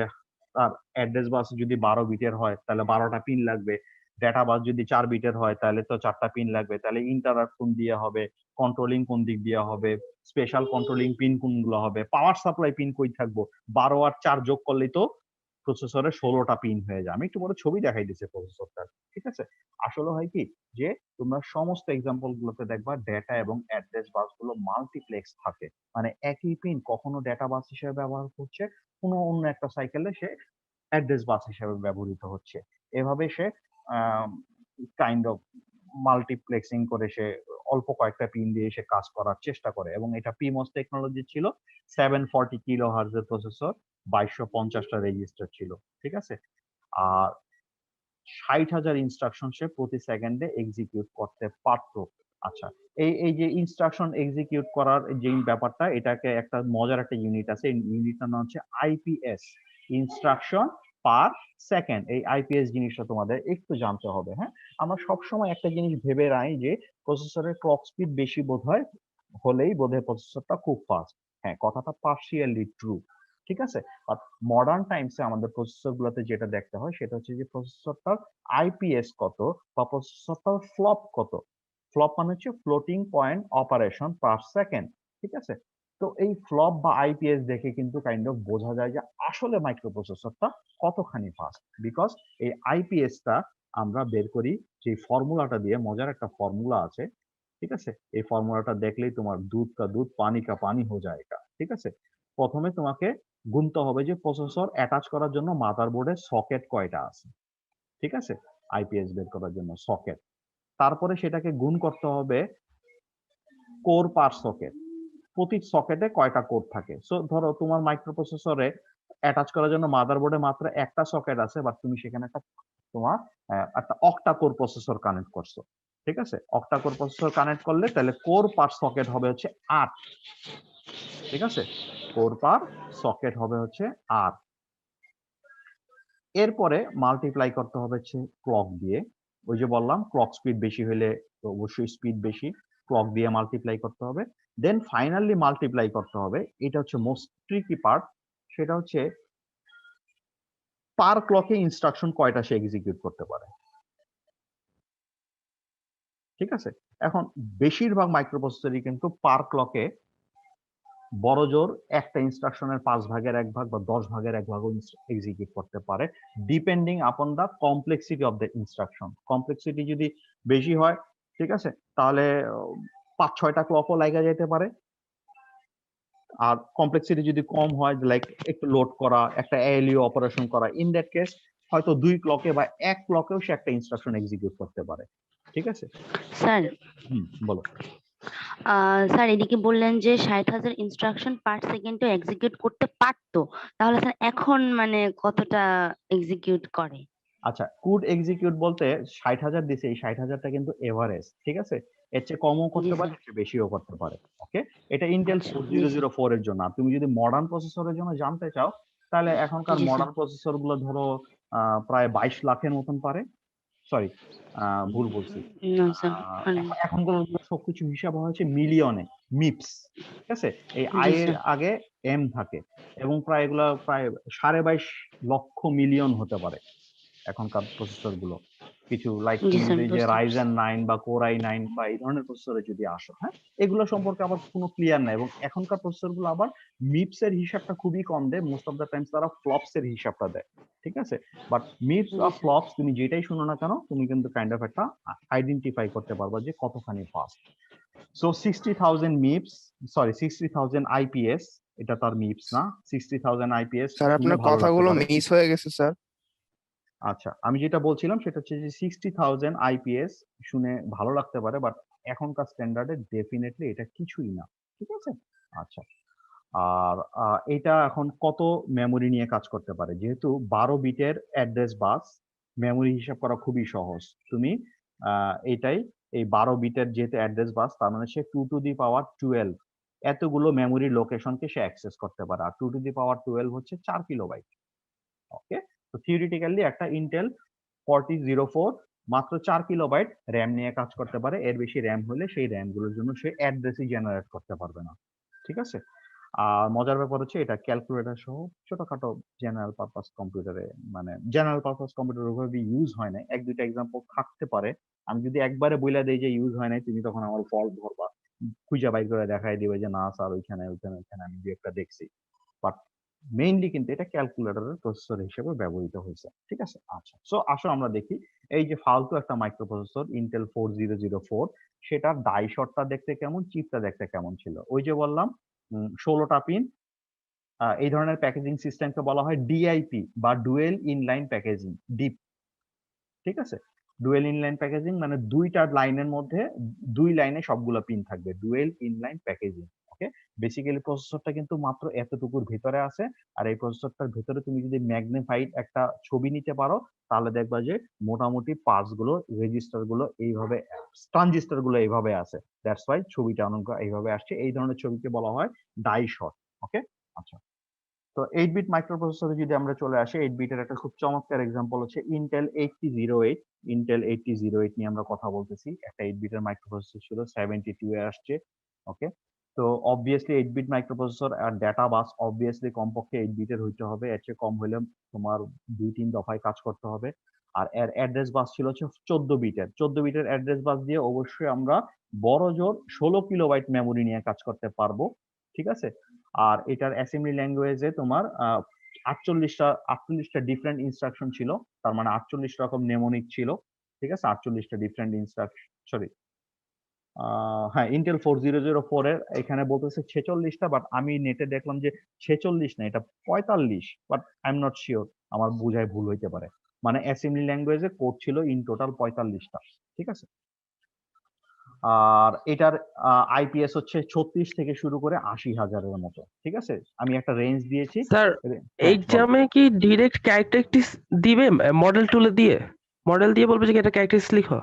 আর অ্যাড্রেস বাস যদি 12 বিটের হয় তাহলে 12টা পিন লাগবে, ডেটা বাস যদি 4 বিটের হয় তাহলে তো 4টা পিন লাগবে, তাহলে ইন্টারাপ্ট কোন দিয়ে হবে, কন্ট্রোলিং কোন দিক দিয়ে হবে, স্পেশাল কন্ট্রোলিং পিন কোনগুলো হবে, পাওয়ার সাপ্লাই পিন কই থাকবো, 12 আর 4 যোগ করলেই তো প্রসেসরে 16টা পিন হয়ে যায়। আমি একটু বড় ছবি দেখাই দিচ্ছি প্রসেসরটা, ঠিক আছে। আসলে হয় কি যে তোমরা সমস্ত এক্সাম্পল গুলোতে দেখবা ডেটা এবং অ্যাড্রেস বাস গুলো মাল্টিপ্লেক্স থাকে, মানে একই পিন কখনো ডেটা বাস হিসেবে ব্যবহার করছে, কোনো অন্য একটা সাইকেলে সে অ্যাড্রেস বাস হিসেবে ব্যবহৃত হচ্ছে। এভাবে সে কাইন্ড অফ মাল্টিপ্লেক্সিং করে সে অল্প কয়েকটা পিন দিয়ে সে কাজ করার চেষ্টা করে, এবং এটা পিমোস টেকনোলজি ছিল। 740 কিলো হার্জের প্রসেসর, 2250টা রেজিস্টার ছিল, ঠিক আছে। আর 60,000 ইনস্ট্রাকশন সে প্রতি সেকেন্ডে এক্সিকিউট করতে পারতো। আচ্ছা, এই যে ইনস্ট্রাকশন এক্সিকিউট করার যে ব্যাপারটা, এটাকে একটা মজার একটা ইউনিট আছে, এই ইউনিটটার নাম হচ্ছে আইপিএস, ইনস্ট্রাকশন পার সেকেন্ড। এই আইপিএস জিনিসটা তোমাদের একটু জানতে হবে। হ্যাঁ, আমরা সবসময় একটা জিনিস ভেবে রাই যে প্রসেসরের ক্লক স্পিড বেশি হলেই বোধহয় প্রসেসরটা খুব ফাস্ট। হ্যাঁ, কথাটা পার্শিয়ালি ট্রু, ঠিক আছে। বাট মডার্ন টাইমসে আমাদের প্রসেসর গুলোতে যেটা দেখতে হয় সেটা হচ্ছে যে প্রসেসরটার আইপিএস কত বা প্রসেসরটার ফ্লপ কত। ফ্লপ মানে হচ্ছে floating point operation per second, ঠিক আছে। তো এই ফ্লপ বা আইপিএস দেখে কিন্তু কাইন্ড অফ বোঝা যায় যে আসলে মাইক্রোপ্রসেসরটা কতখানি ফাস্ট, বিকজ এই আইপিএসটা আমরা বের করি যে ফর্মুলাটা দিয়ে, মজার একটা ফর্মুলা আছে, ঠিক আছে। এই ফর্মুলাটা দেখলেই তোমার দুধ কা দুধ পানি কা পানি হয়ে যায় এটা, ঠিক আছে। প্রথমে তোমাকে গুনতে হবে যে প্রসেসর অ্যাটাচ করার জন্য মাদারবোর্ডে সকেট কয়টা আছে, ঠিক আছে, আইপিএস বের করার জন্য সকেট। তারপরে সেটাকে গুণ করতে হবে কোর পার সকেট, প্রতি সকেটে কয়টা কোর থাকে। সো ধরো তোমার মাইক্রোপ্রসেসরে অ্যাটাচ করার জন্য মাদারবোর্ডে মাত্র একটা সকেট আছে, বাট তুমি সেখানে তোমার একটা অক্টা কোর প্রসেসর কানেক্ট করছো, ঠিক আছে। অক্টা কোর প্রসেসর কানেক্ট করলে তাহলে কোর পার সকেট হবে হচ্ছে 8, ঠিক আছে। কোর পার সকেট হবে হচ্ছে 8। এরপরে মাল্টিপ্লাই করতে হবে হচ্ছে ক্লক দিয়ে। ওই যে বললাম ক্লক স্পিড বেশি হলে অবশ্যই স্পিড বেশি, ক্লক দিয়ে মাল্টিপ্লাই করতে হবে। দেন ফাইনালি মাল্টিপ্লাই করতে হবে, এটা হচ্ছে মোস্ট ট্রিকি পার্ট, সেটা হচ্ছে পার ক্লকে ইনস্ট্রাকশন কয়টা সে এক্সিকিউট করতে পারে, ঠিক আছে। এখন বেশিরভাগ মাইক্রোপ্রসেসরই কিন্তু পার ক্লকে বড় জোর একটা ইনস্ট্রাকশনের 5/1 বা 10/1 এক্সিকিউট করতে পারে, depending upon the complexity of the instruction. Complexity যদি বেশি হয়, ঠিক আছে, তাহলে 5-6টা ক্লকও লাগা যেতে পারে। আর কমপ্লেক্সিটি যদি কম হয়, লাইক একটু লোড করা, একটা এএলইউ অপারেশন করা, ইন দ্যাট কেস হয়তো 2 ক্লকে বা 1 ক্লকেও সে একটা ইনস্ট্রাকশন এক্সিকিউট করতে পারে, ঠিক আছে।
স্যার
বলো।
স্যার এদিকে বললেন যে 60,000 ইনস্ট্রাকশন পার সেকেন্ডে এক্সিকিউট করতে পারতো, তাহলে স্যার এখন মানে কতটা এক্সিকিউট করে?
আচ্ছা, কুড এক্সিকিউট বলতে 60,000 দিছে, এই 60,000টা কিন্তু এভারেজ, ঠিক আছে। এর চেয়ে কমও করতে পারে, এর চেয়ে বেশিও করতে পারে, ওকে। এটা ইন্টেল
আচ্ছা,
4004 এর জন্য। আর তুমি যদি মডার্ন প্রসেসরের জন্য জানতে চাও, তাহলে এখনকার
জি স্যার।
মডার্ন প্রসেসর গুলো ধরো প্রায় 22 লাখের মতন পারে। সরি, ভুল বলছি।
না স্যার,
এখনকার সবকিছু হিসাব হয়েছে মিলিয়নে, মিপস, ঠিক আছে। এই আই
জি
এর
স্যার।
আগে এম থাকে, এবং প্রায় এগুলা প্রায় 22.5 লক্ষ মিলিয়ন হতে পারে এখনকার প্রসেসর গুলো। কিছু লাইক
জি
তুমি
স্যার,
যদি যে
বুঝতে পারছি।
রাইজেন 9 বা কোর i9 বা এই ধরনের প্রসেসরে যদি আসো, হ্যাঁ, এগুলো সম্পর্কে আবার কোনো ক্লিয়ার নাই। এবং এখনকার প্রসেসর গুলো আবার মিপস এর হিসাবটা খুবই কম দেয়, মোস্ট অফ দ্য টাইমস তারা ফ্লপস এর হিসাবটা দেয়, ঠিক আছে। বাট মিপস
জি
বা
স্যার।
ফ্লপস তুমি যেটাই শুনো না কেন, তুমি কিন্তু কাইন্ড অফ একটা আইডেন্টিফাই করতে পারবা যে কতখানি ফাস্ট। সো 60,000 মিপস, সরি 60,000 আইপিএস, এটা তার মিপস না, 60,000 আইপিএস
স্যার
শুনে
আপনার
ভালো লাগতে
কথাগুলো
পারে।
মিস হয়ে গেছে স্যার।
আচ্ছা, আমি যেটা বলছিলাম সেটা হচ্ছে যে 60,000 আইপিএস শুনে ভালো লাগতে পারে, বাট এখনকার স্ট্যান্ডার্ডে ডেফিনেটলি এটা কিছুই না, ঠিক আছে। আচ্ছা, আর এটা এখন কত মেমোরি নিয়ে কাজ করতে পারে, যেহেতু 12 বিটের অ্যাড্রেস বাস, মেমোরি হিসাব করা খুবই সহজ। তুমি এটাই, এই 12 বিটের যেহেতু অ্যাড্রেস বাস, তার মানে সে 2 টু দি পাওয়ার 12 এতগুলো মেমোরি লোকেশনকে সে অ্যাক্সেস করতে পারে। আর 2 টু দি পাওয়ার 12 হচ্ছে 4 কিলোবাইট, ওকে। তো থিওরিটিক্যালি একটা ইন্টেল 4004 মাত্র 4 কিলোবাইট র্যাম নিয়ে কাজ করতে পারে। এর বেশি র্যাম হলে সেই র্যাম গুলোর জন্য সে অ্যাড্রেসই জেনারেট করতে পারবে না, ঠিক আছে। আর মজার ব্যাপার হচ্ছে এটা ক্যালকুলেটর সহ ছোটখাটো জেনারেল পারপাস কম্পিউটারে, মানে জেনারেল পারপাস কম্পিউটার ওভাবে ইউজ হয় না। 1-2টা এক্সাম্পল থাকতে পারে, আমি যদি একবারে বইলা দেই যে ইউজ হয় নাই, তুমি তখন আমার ফল্ট ধরবা, খুঁজে বাইর করে দেখাই দিবে যে না স্যার ওইখানে ওইখানে ওইখানে আমি দু একটা দেখছি। বাট মেইনলি কিন্তু এটা ক্যালকুলেটরের প্রসেসর হিসেবে ব্যবহৃত হয়েছে, ঠিক আছে। আচ্ছা, সো আসো আমরা দেখি এই যে ফালতু একটা মাইক্রোপ্রসেসর ইন্টেল 4004, সেটার ডাইশটটা দেখতে কেমন, চিপটা দেখতে কেমন ছিল। ওই যে বললাম 16টা পিন, এই ধরনের প্যাকেজিং সিস্টেমকে বলা হয় ডিআইপি বা ডুয়েল ইনলাইন প্যাকেজিং, ডিপ, ঠিক আছে। ডুয়েল ইনলাইন প্যাকেজিং মানে দুইটা লাইনের মধ্যে 2 লাইনে সবগুলো পিন থাকবে, ডুয়েল ইনলাইন প্যাকেজিং, ওকে, বেসিক্যালি প্রসেসরটা কিন্তু মাত্র এতটুকুর ভিতরে আছে। আর এই প্রসেসরটার ভিতরে তুমি যদি ম্যাগনিফাইড একটা ছবি নিতে পারো, তাহলে দেখবা যে মোটামুটি পার্টস গুলো, রেজিস্টার গুলো এইভাবে, ট্রানজিস্টর গুলো এইভাবে আছে। দ্যাটস ওয়াই ছবিটা অনেক এইভাবে আসছে। এই ধরনের ছবিকে বলা হয় ডাই শট। ওকে, আচ্ছা। তো 8 বিট মাইক্রোপ্রসেসরে যদি আমরা চলে আসি, 8 বিটের একটা খুব চমৎকার এক্সাম্পল হচ্ছে ইন্টেল 8008। ইন্টেল 8008 নিয়ে আমরা কথা বলতেছি। একটা 8 বিটের মাইক্রোপ্রসেসর ছিল, 72 এ আসছে। ওকে, তো অবভিয়াসলি 8 বিট মাইক্রোপ্রসেসর আর ডেটা বাস অবভিয়াসলি কমপক্ষে 8 বিটের হইতে হবে। এর চেয়ে কম হলে তোমার 2-3 দফায় কাজ করতে হবে। আর এর অ্যাড্রেস বাস ছিল হচ্ছে 14 বিটের। 14 বিটের অ্যাড্রেস বাস দিয়ে অবশ্যই আমরা বড় জোর 16 কিলোবাইট মেমোরি নিয়ে কাজ করতে পারবো। ঠিক আছে, আর এটার অ্যাসেম্বলি ল্যাঙ্গুয়েজে তোমার 48টা ডিফারেন্ট ইনস্ট্রাকশন ছিল। তার মানে 48 রকম নেমোনিক ছিল। ঠিক আছে, 48টা ডিফারেন্ট ইনস্ট্রাকশন, সরি, হ্যাঁ, ইন্টেল 4004 এর এখানে বলতেছে 46টা, বাট আমি নেটে দেখলাম যে 46 না, এটা 45, but I am not sure, আমার বোঝায় ভুল হইতে পারে। মানে অ্যাসেম্বলি ল্যাঙ্গুয়েজে কোড ছিল ইন টোটাল 45টা। ঠিক আছে, আর এটার আইপিএস হচ্ছে 36 থেকে শুরু করে 80,000-এর মতো। ঠিক আছে, আমি একটা রেঞ্জ দিয়েছি।
স্যার
হ্যাঁ, বলো।
এক্সামে কি ডিরেক্ট ক্যারেক্টারিস্টিক্স দিবে মডেল টুলে দিয়ে? মডেল দিয়ে বলবে যে এটা ক্যারেক্টারিস্টিক্স লিখো?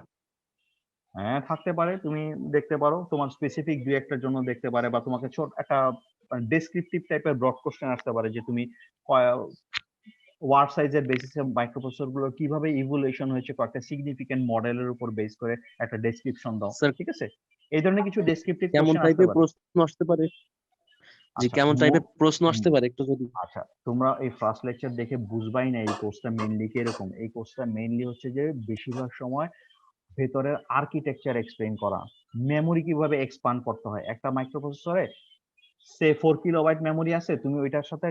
হ্যাঁ, থাকতে পারে, তুমি দেখতে পারো, তোমার স্পেসিফিক দুই একটার জন্য দেখতে পারে, বা তোমাকে ছোট একটা ডেসক্রিপটিভ টাইপের ব্রড কোশ্চেন আসতে পারে যে তুমি ওয়ার্ড সাইজের বেসিসে মাইক্রোপ্রসেসর গুলো কিভাবে ইভলিউশন হয়েছে কয়েকটা সিগনিফিকেন্ট মডেলের উপর বেস করে একটা ডেসক্রিপশন দাও।
স্যার
ঠিক আছে, এই ধরনের কিছু ডেসক্রিপটিভ
কেমন
কোশ্চেন আসতে
টাইপের
পারে।
প্রশ্ন আসতে পারে? যে
আচ্ছা,
কেমন টাইপের প্রশ্ন আসতে পারে একটু যদি।
আচ্ছা, তোমরা এই ফার্স্ট লেকচার দেখে বুঝবাই না এই কোর্সটা মেইনলি কি এরকম। এই কোর্সটা মেইনলি হচ্ছে যে বেশিরভাগ সময় ভেতরের আর্কিটেকচার এক্সপ্লেইন করা, মেমোরি কিভাবে এক্সপান্ড করতে হয়। একটা মাইক্রোপ্রসেসরে সে 4 কিলোবাইট মেমোরি আছে, তুমি ওইটার সাথে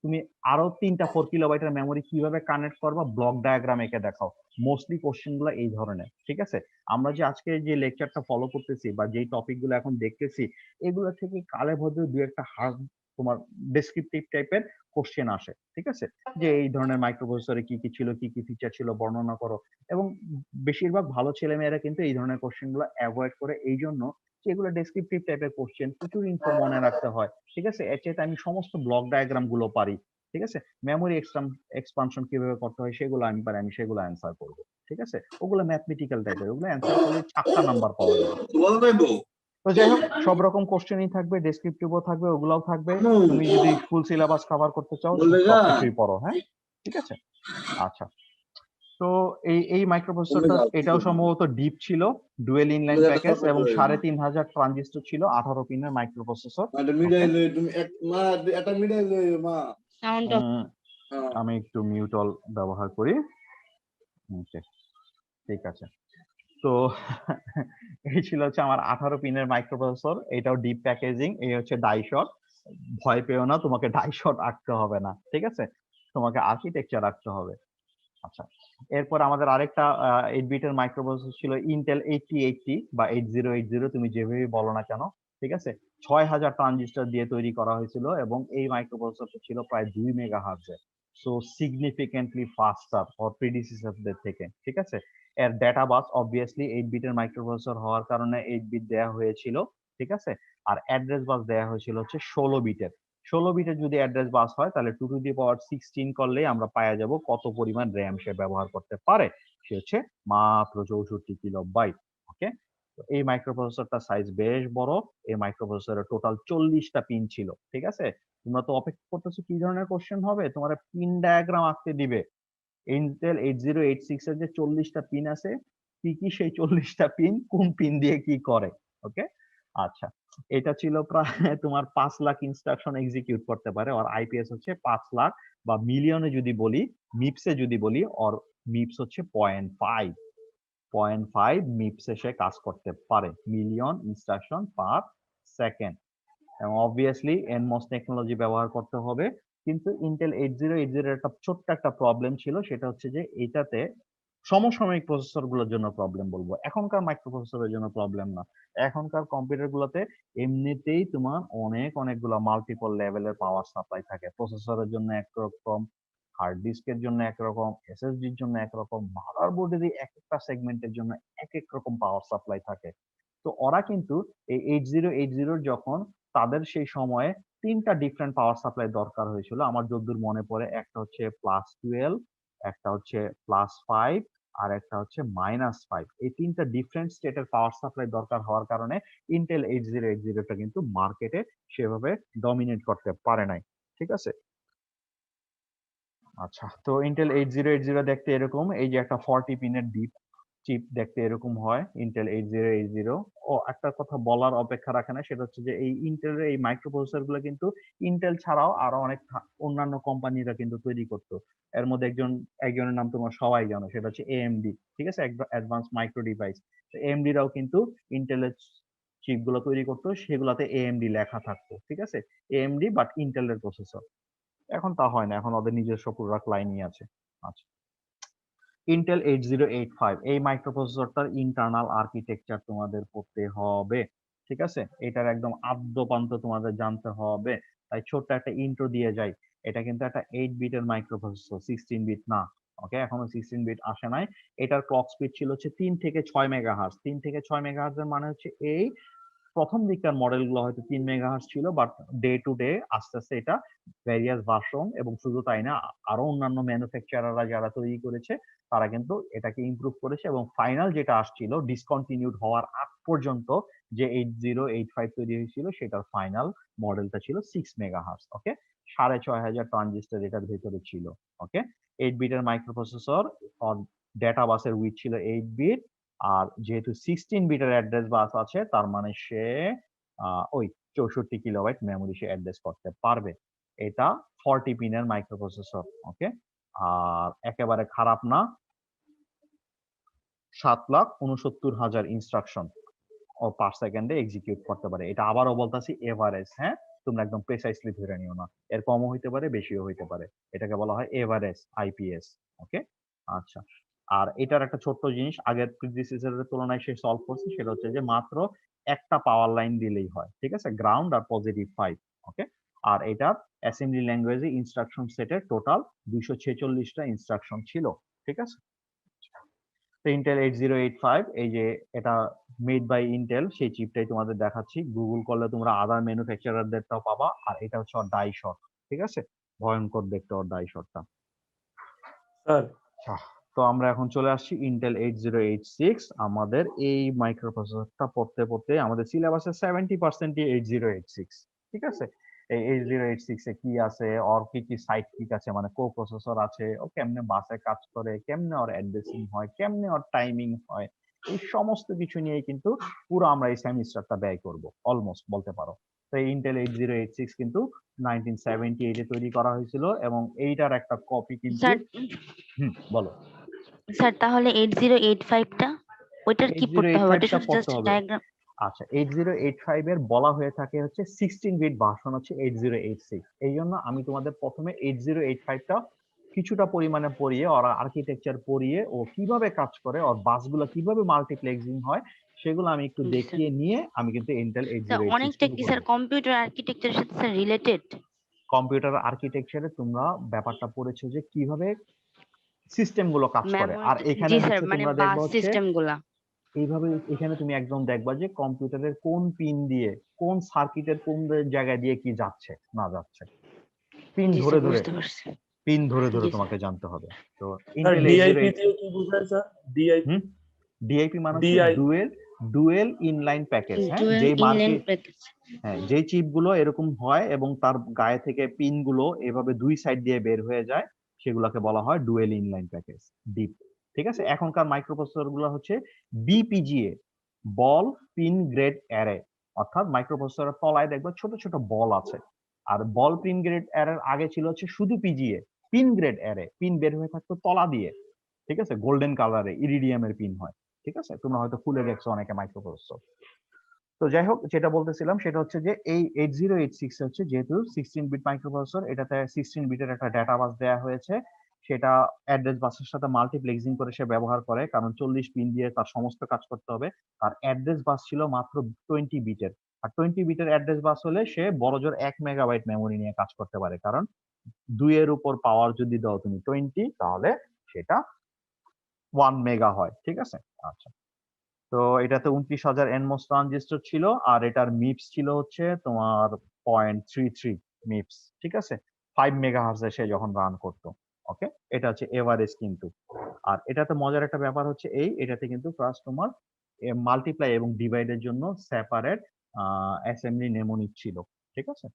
তুমি আরো 3টা 4 কিলোবাইটের মেমোরি কিভাবে কানেক্ট করবা, ব্লক ডায়াগ্রাম এঁকে দেখাও। মোস্টলি কোশ্চেন গুলো এই ধরনের। ঠিক আছে, আমরা যে আজকে যে লেকচারটা ফলো করতেছি বা যেই টপিক গুলো এখন দেখতেছি, এগুলো থেকে কালে ভদ্র দু একটা হার্ড তোমার ডেসক্রিপটিভ টাইপের কোশ্চেন আসে। ঠিক আছে, যে এই ধরনের মাইক্রোপ্রসেসরে কি কি ছিল, কি কি ফিচার ছিল বর্ণনা করো। এবং বেশিরভাগ ভালো ছেলেমেয়েরা কিন্তু এই ধরনের কোশ্চেন গুলো অ্যাভয়েড করে, এই জন্য যেগুলো ডেসক্রিপটিভ টাইপের কোশ্চেন, প্রচুর ইনফো মনে রাখতে হয়। ঠিক আছে, এর চাইতে আমি সমস্ত ব্লক ডায়াগ্রাম গুলো পারি। ঠিক আছে, মেমোরি এক্সপানশন কিভাবে করতে হয় সেগুলো আমি পারি, আমি সেগুলো অ্যান্সার করবো। ঠিক আছে, ওগুলো ম্যাথমেটিক্যাল টাইপের, ওগুলো অ্যান্সার করলে 4টা নাম্বার পাওয়া যাবে। তো যাই হোক, সব রকম কোশ্চেনই থাকবে, ডেসক্রিপটিভও থাকবে, ওগুলাও থাকবে। তুমি যদি ফুল সিলেবাস কভার করতে চাও সবকিছুই পড়ো। হ্যাঁ, ঠিক আছে, আচ্ছা। তো এই মাইক্রোপ্রসেসরটা এটাও সম্ভবত ডিপ ছিল, ডুয়েল ইনলাইন প্যাকেজ, এবং 3,500 ট্রানজিস্টর ছিল, 18 পিনের মাইক্রোপ্রসেসর।
সাউন্ড
আমি একটু মিউটল ব্যবহার করি। ওকে, ঠিক আছে। তো এই ছিল হচ্ছে আমার 18 পিনের মাইক্রোপ্রসেসর, এটাও ডিপ প্যাকেজিং। এই হচ্ছে ডাই শট। ভয় পেও না, তোমাকে ডাই শট আঁকতে হবে না। ঠিক আছে, তোমাকে আর্কিটেকচার আঁকতে হবে। আচ্ছা, এরপর আমাদের আরেকটা 8 বিটের মাইক্রোপ্রসেসর ছিল ইন্টেল 8080 বা 8080, তুমি যেভাবেই বলো না কেন। ঠিক আছে, 6000 ট্রানজিস্টর দিয়ে তৈরি করা হয়েছিল, এবং এই মাইক্রোপ্রসেসরটা ছিল প্রায় 2 মেগাহার্টজের। সো সিগনিফিকেন্টলি ফাস্টার ফর প্রিডিসেসরদের থেকে। ঠিক আছে, এর ডেটা বাস অবভিয়াসলি 8 বিটের মাইক্রোপ্রসেসর হওয়ার কারণে 8 বিট দেয়া হয়েছিল। ঠিক আছে, আর অ্যাড্রেস বাস দেয়া হয়েছিল হচ্ছে 16 বিটের। 16 বিটের যদি অ্যাড্রেস বাস হয়, তাহলে 2 টু দি পাওয়ার 16 করলেই আমরা পাওয়া যাব কত পরিমাণ র্যাম সে ব্যবহার করতে পারে। সে হচ্ছে মাত্র 64 কিলোবাইট। ওকে, তো এই মাইক্রোপ্রসেসরটা সাইজ বেশ বড়। এই মাইক্রোপ্রসেসরে টোটাল 40টা পিন ছিল। ঠিক আছে, তোমরা তো অপেক্ষা করতেছো কি ধরনের কোশ্চেন হবে, তোমার পিন ডায়াগ্রাম আঁকতে দিবে। ইন্টেল 8086 এর যে 40টা পিন আছে, কি কি সেই 40টা পিন, কোন পিন দিয়ে কি করে। ওকে, আচ্ছা, এটা ছিল প্রায় তোমার 5 লাখ ইনস্ট্রাকশন এক্সিকিউট করতে পারে। আর আইপিএস হচ্ছে 5 লাখ, বা মিলিয়নে যদি বলি, মিপসে যদি বলি, আর মিপস হচ্ছে 0.5 মিপসে সে কাজ করতে পারে, মিলিয়ন ইনস্ট্রাকশন পার সেকেন্ড। এবং অবভিয়াসলি এনমস টেকনোলজি ব্যবহার করতে হবে। কিন্তু ইন্টেল 8080 একটা ছোট্ট একটা প্রবলেম ছিল, সেটা হচ্ছে যে এটাতে সমসাময়িক প্রসেসর গুলোর জন্য প্রবলেম বলবো, এখনকার মাইক্রোপ্রসেসরের জন্য প্রবলেম না। এখনকার কম্পিউটার গুলোতে এমনিতেই তোমার অনেকগুলো মাল্টিপল লেভেলের পাওয়ার সাপ্লাই থাকে। প্রসেসরের জন্য একরকম, হার্ড ডিস্কের জন্য একরকম, এসএসডির জন্য একরকম, মাদারবোর্ডের এক একটা সেগমেন্টের জন্য এক এক রকম পাওয়ার সাপ্লাই থাকে। তো ওরা কিন্তু এই 8080 যখন তাদের সেই সময়ে 3টা ডিফারেন্ট পাওয়ার সাপ্লাই দরকার হয়েছিল। আমার যতদূর মনে পড়ে একটা হচ্ছে +12, একটা হচ্ছে +5 আর একটা হচ্ছে -5। এই 3টা ডিফারেন্ট স্টেটের পাওয়ার সাপ্লাই দরকার হওয়ার কারণে ইন্টেল 8080 টা কিন্তু মার্কেটে সেভাবে ডমিনেট করতে পারে নাই। ঠিক আছে? আচ্ছা, তো ইন্টেল 8080 দেখতে এরকম। এই যে একটা 40 পিনের ডিপ চিপ দেখতে এরকম হয় ইন্টেল 8080। ও একটা কথা বলার অপেক্ষা রাখে না, সেটা হচ্ছে যে এই ইন্টেলের এই মাইক্রোপ্রসেসর গুলো কিন্তু ইন্টেল ছাড়াও আরো অনেক অন্যান্য কোম্পানিরা কিন্তু তৈরি করতো। এর মধ্যে একজনের নাম তোমরা সবাই জানো, সেটা হচ্ছে এএমডি। ঠিক আছে, অ্যাডভান্স মাইক্রো ডিভাইস। এএমডি রাও কিন্তু ইন্টেলের চিপ গুলো তৈরি করতো, সেগুলাতে এএমডি লেখা থাকতো। ঠিক আছে, এএমডি বাট ইন্টেলের প্রসেসর। এখন তা হয় না, এখন ওদের নিজস্ব পুরো লাইনই আছে। আচ্ছা, ইন্টেল 8085 এই মাইক্রোপ্রসেসরটার ইন্টারনাল আর্কিটেকচার তোমাদের পড়তে হবে। ঠিক আছে, এটার একদম আদ্যপান্ত তোমাদের জানতে হবে। তাই ছোট্ট একটা ইন্ট্রো দিয়ে যাই। এটা কিন্তু একটা 8 বিটের মাইক্রোপ্রসেসর, 16 বিট না। ওকে, এখনো 16 বিট আসে নাই। এটার ক্লক স্পিড ছিল হচ্ছে 3 থেকে 6 মেগাহার্টজ। 3 থেকে 6 মেগাহার্টজ এর মানে হচ্ছে এই প্রথম দিককার মডেলগুলো হয়তো 3 মেগাহার্টজ ছিল, বাট ডে টু ডে আস্তে আস্তে এটা ভ্যারিয়াস ভার্সন, এবং শুধু তাই না, আরো অন্যান্য ম্যানুফ্যাকচারাররা যারা তৈরি করেছে তারা কিন্তু এটাকে ইমপ্রুভ করেছে, এবং ফাইনাল যেটা আসছিল ডিসকন্টিনিউড হওয়ার আগ পর্যন্ত যে 8085 তৈরি হয়েছিল সেটার ফাইনাল মডেলটা ছিল 6 মেগাহার্টজ। ওকে, 6500 ট্রানজিস্টর এটার ভেতরে ছিল। ওকে, 8 বিটের মাইক্রোপ্রসেসর, ডেটা বাসের উইথ ছিল 8 বিট। আর যেহেতু 16 বিটের অ্যাড্রেস বাস আছে, তার মানে সে ওই 64 কিলোবাইট মেমোরি সে অ্যাড্রেস করতে পারবে। এটা 40 পিনের মাইক্রোপ্রসেসর। ওকে, আর একেবারে খারাপ না, 7,69,000 ইনস্ট্রাকশন ও পার সেকেন্ডে এক্সিকিউট করতে পারে। এটা আবারও বলতাছি এভারেজ, হ্যাঁ, তোমরা একদম প্রেসাইসলি ধরে নিও না, এর কমও হইতে পারে বেশিও হইতে পারে। এটাকে বলা হয় এভারেজ আইপিএস। ওকে, আচ্ছা, আর এটার একটা ছোট্ট জিনিস আগের প্রিডিসেসরের তুলনায় সে সলভ করছে, সেটা হচ্ছে যে মাত্র একটা পাওয়ার লাইন দিলেই হয়। ঠিক আছে, গ্রাউন্ড আর +5। ওকে, আর এটার অ্যাসেম্বলি ল্যাঙ্গুয়েজে ইনস্ট্রাকশন সেটের টোটাল 246টা ইনস্ট্রাকশন ছিল। ঠিক আছে, তো ইন্টেল 8085 এই যে এটা মেড বাই ইন্টেল, সেই চিপটাই তোমাদের দেখাচ্ছি। গুগল করলে তোমরা আদার ম্যানুফ্যাকচারারদেরটাও পাবা। আর এটা হচ্ছে ওর ডাই শট। ঠিক আছে, ভয়ঙ্কর দেখতে ওর ডাই শটটা।
স্যার
তো আমরা এখন চলে আসছি ইন্টেল 8086। আমাদের এই মাইক্রোপ্রসেসরটা পড়তে পড়তে আমাদের সিলেবাসের 70%ই 8086। ঠিক আছে, এই 8086 এ কি আছে, ওর কি কি সাইড কিক আছে, মানে কো প্রসেসর আছে, ও কেমনে বাসে কাজ করে, কেমনে ওর অ্যাড্রেসিং হয়, কেমনে ওর টাইমিং হয়, এই সমস্ত কিছু নিয়ে কিন্তু পুরো আমরা এই সেমিস্টারটা ব্যয় করব, অলমোস্ট বলতে পারো। তো এই ইন্টেল 8086 কিন্তু 1978 এ তৈরি করা হয়েছিল, এবং এইটার একটা কপি কিন্তু
স্যার
বলো।
স্যার তাহলে 8085 টা ওইটার কি পড়তে হবে? ওটা
8085 টা
শুধু
পড়তে
জাস্ট
হবে।
ডায়াগ্রাম?
আচ্ছা, 8085 এর বলা হয়ে থাকে হচ্ছে 16 বিট ভার্সন হচ্ছে 8086। এই জন্য আমি তোমাদের প্রথমে 8085 টা কিছুটা পরিমাণে পড়িয়ে, ওরা আর্কিটেকচার পড়িয়ে, ও কিভাবে কাজ করে, ওর বাসগুলো কিভাবে মাল্টিপ্লেক্সিং হয়, সেগুলো আমি একটু দেখিয়ে নিয়ে আমি কিন্তু ইন্টেল
অনেকটা
8086
কি
শুরু
স্যার
করব।
কম্পিউটার আর্কিটেকচারের সাথে স্যার রিলেটেড?
কম্পিউটার আর্কিটেকচারে তোমরা ব্যাপারটা পড়েছো যে কিভাবে সিস্টেম গুলো কাজ করে,
মেমোরি?
আর এখানে
জি স্যার,
হচ্ছে
মানে
তোমরা
বাস
দেখবা হচ্ছে
সিস্টেম গুলা।
এইভাবে এখানে তুমি একদম দেখবা যে কম্পিউটারের কোন পিন দিয়ে, কোন সার্কিটের কোন জায়গায় দিয়ে কি যাচ্ছে না যাচ্ছে, পিন
জি
ধরে
স্যার,
ধরে
বুঝতে পারছি।
পিন ধরে ধরে
জি স্যার।
তোমাকে জানতে হবে। তো
স্যার
ইন্টেল
ডিআইপি
808
দিয়ে কি বোঝায় স্যার? ডিআইপি
ডিআইপি মানে হচ্ছে
ডিআই
ডুয়েল ইনলাইন প্যাকেজ। হ্যাঁ,
ডুয়াল
যেই
ইনলাইন
মার্কেট,
প্যাকেজ।
হ্যাঁ, যেই চিপ গুলো এরকম হয় এবং তার গায়ে থেকে পিন গুলো এভাবে দুই সাইড দিয়ে বের হয়ে যায়, সেগুলোকে বলা হয় ডুয়েল ইনলাইন প্যাকেজ, ডিপ। ঠিক আছে, এখনকার মাইক্রোপ্রসেসর গুলো হচ্ছে বিপিজিএ, বল পিন গ্রেড অ্যারে, অর্থাৎ মাইক্রোপ্রসেসরের তলায় দেখবে ছোট ছোট বল আছে। আর বল পিন গ্রেড অ্যারের আগে ছিল হচ্ছে শুধু PGA, pin grade array, pin বের হয়ে থাকতো তলা দিয়ে। ঠিক আছে, গোল্ডেন কালারে ইরিডিয়ামের পিন হয়। ঠিক আছে, তোমরা হয়তো খুলে দেখছো অনেকে মাইক্রোপ্রসেসর। তো যাই হোক, যেটা বলতেছিলাম সেটা হচ্ছে যে এই 8086 হচ্ছে যেহেতু 16 বিট মাইক্রোপ্রসেসর, এটাতে 16 বিটের একটা ডেটা বাস দেওয়া হয়েছে। সেটা অ্যাড্রেস বাসের সাথে মাল্টিপ্লেক্সিং করে সে ব্যবহার করে, কারণ 40 পিন দিয়ে তার সমস্ত কাজ করতে হবে। আর অ্যাড্রেস বাস ছিল মাত্র 20 বিটের। আর 20 বিটের অ্যাড্রেস বাস হলে সে বড়জোর 1 মেগাবাইট মেমোরি নিয়ে কাজ করতে পারে, কারণ 2 এর উপর পাওয়ার যদি দাও তুমি 20, তাহলে সেটা 1 মেগা হয়। ঠিক আছে, আচ্ছা, তো এটাতে 29,000 এনমোস ট্রানজিস্টর ছিল, আর এটার মিপস ছিল হচ্ছে তোমার 0.33 মিপস, ঠিক আছে, 5 মেগাহার্জ সে যখন রান করতো। ওকে, এটা হচ্ছে এভারেজ কিন্তু। আর এটাতে মজার একটা ব্যাপার হচ্ছে এটাতে কিন্তু প্লাস তোমার মাল্টিপ্লাই এবং ডিভাইডের জন্য সেপারেট অ্যাসেম্বলি নেমোনিক ছিল, ঠিক আছে।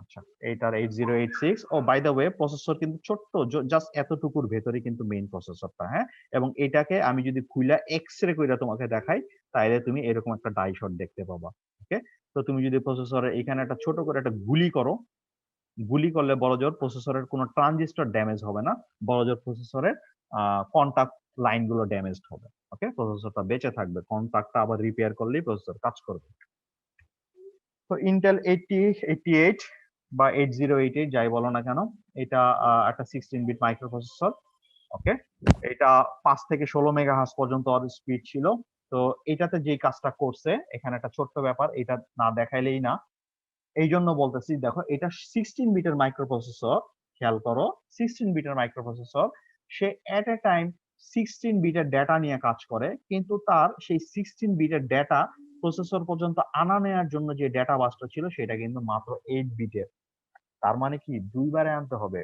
আচ্ছা, এইটার 8086। ও বাই দ্য ওয়ে, প্রসেসর কিন্তু ছোট্ট, জাস্ট এতটুকুর ভেতরে কিন্তু মেইন প্রসেসরটা, হ্যাঁ। এবং এটাকে আমি যদি খুইলা এক্সরে কইরা তোমাকে দেখাই, তাহলে তুমি এরকম একটা ডাই শট দেখতে পাবা। ওকে, তো তুমি যদি প্রসেসরে এখানে একটা ছোট করে একটা গুলি করো, গুলি করলে বড়জোর প্রসেসরের কোনো ট্রানজিস্টর ড্যামেজ হবে না, বড়জোর প্রসেসরের কন্টাক্ট লাইনগুলো ড্যামেজড হবে। ওকে, প্রসেসরটা বেঁচে থাকবে, কন্টাক্টটা আবার রিপেয়ার করলেই প্রসেসর কাজ করবে। তো ইন্টেল 8088 বা 8088 যাই বলো না কেন, এটা একটা 16 বিট মাইক্রো প্রসেসর। ওকে, এটা 5 থেকে 16 মেগাহার্জ পর্যন্ত ওর স্পিড ছিল। তো এটাতে যে কাজটা করছে, এখানে একটা ছোট্ট ব্যাপার, এটা না দেখাইলেই না, এই জন্য বলতেছি। দেখো, এটা 16 বিটের মাইক্রো প্রসেসর, খেয়াল করো, 16 বিটের micro processor, say at a time 16 বিটের ডেটা নিয়ে কাজ করে, কিন্তু তার সেই 16 বিটের ডেটা প্রসেসর পর্যন্ত আনা নেওয়ার জন্য যে ডেটা বাসটা ছিল সেটা কিন্তু মাত্র 8 বিটের। তার মানে কি, দুইবারে আনতে হবে।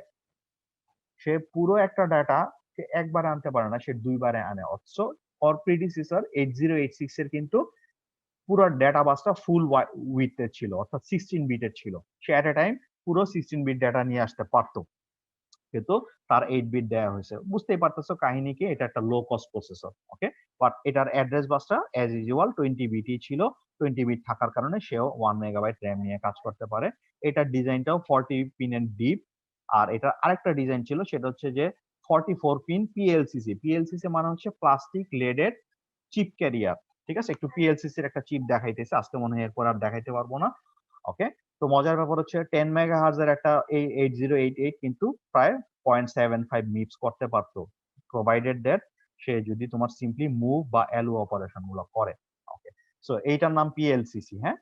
সে পুরো একটা ডাটা সে একবারে আনতে পারে না, সে দুইবারে আনে। অথচ ওর প্রিডিসেসর 8086 এর কিন্তু পুরো ডেটা বাসটা ফুল উইথের ছিল, অর্থাৎ 16 বিটের ছিল। সে এট এ টাইম পুরো 16 বিট ডেটা নিয়ে আসতে পারতো, কিন্তু তার 8 বিট দেওয়া হয়েছে। বুঝতেই পারতেছো কাহিনী কি, এটা একটা low cost processor. Okay, but এটার অ্যাড্রেস বাসটা অ্যাজ ইউজুয়াল 20 বিটই ছিল। 20 বিট থাকার কারণে সেও 1 মেগাবাইট র্যাম নিয়ে কাজ করতে পারে। এটার ডিজাইনটাও 40 পিনের ডিপ। আর এটার আরেকটা ডিজাইন ছিল, সেটা হচ্ছে যে 44 পিন পিএলসিসি। পিএলসিসি মানে হচ্ছে প্লাস্টিক লেডেড চিপ ক্যারিয়ার, ঠিক আছে। একটু পিএলসিসির একটা চিপ দেখাইতেছে, আজকে মনে হয় এরপর আর দেখাইতে পারবো না। ওকে, তো মজার ব্যাপার হচ্ছে 10 মেগাহার্জ এর একটা এই 8088 কিন্তু প্রায় 0.75 মিপস করতে পারতো, প্রোভাইডেড দ্যাট সে যদি তোমার সিম্পলি মুভ বা এলও অপারেশন গুলো করে। ওকে, সো এইটার নাম পিএলসিসি, হ্যাঁ,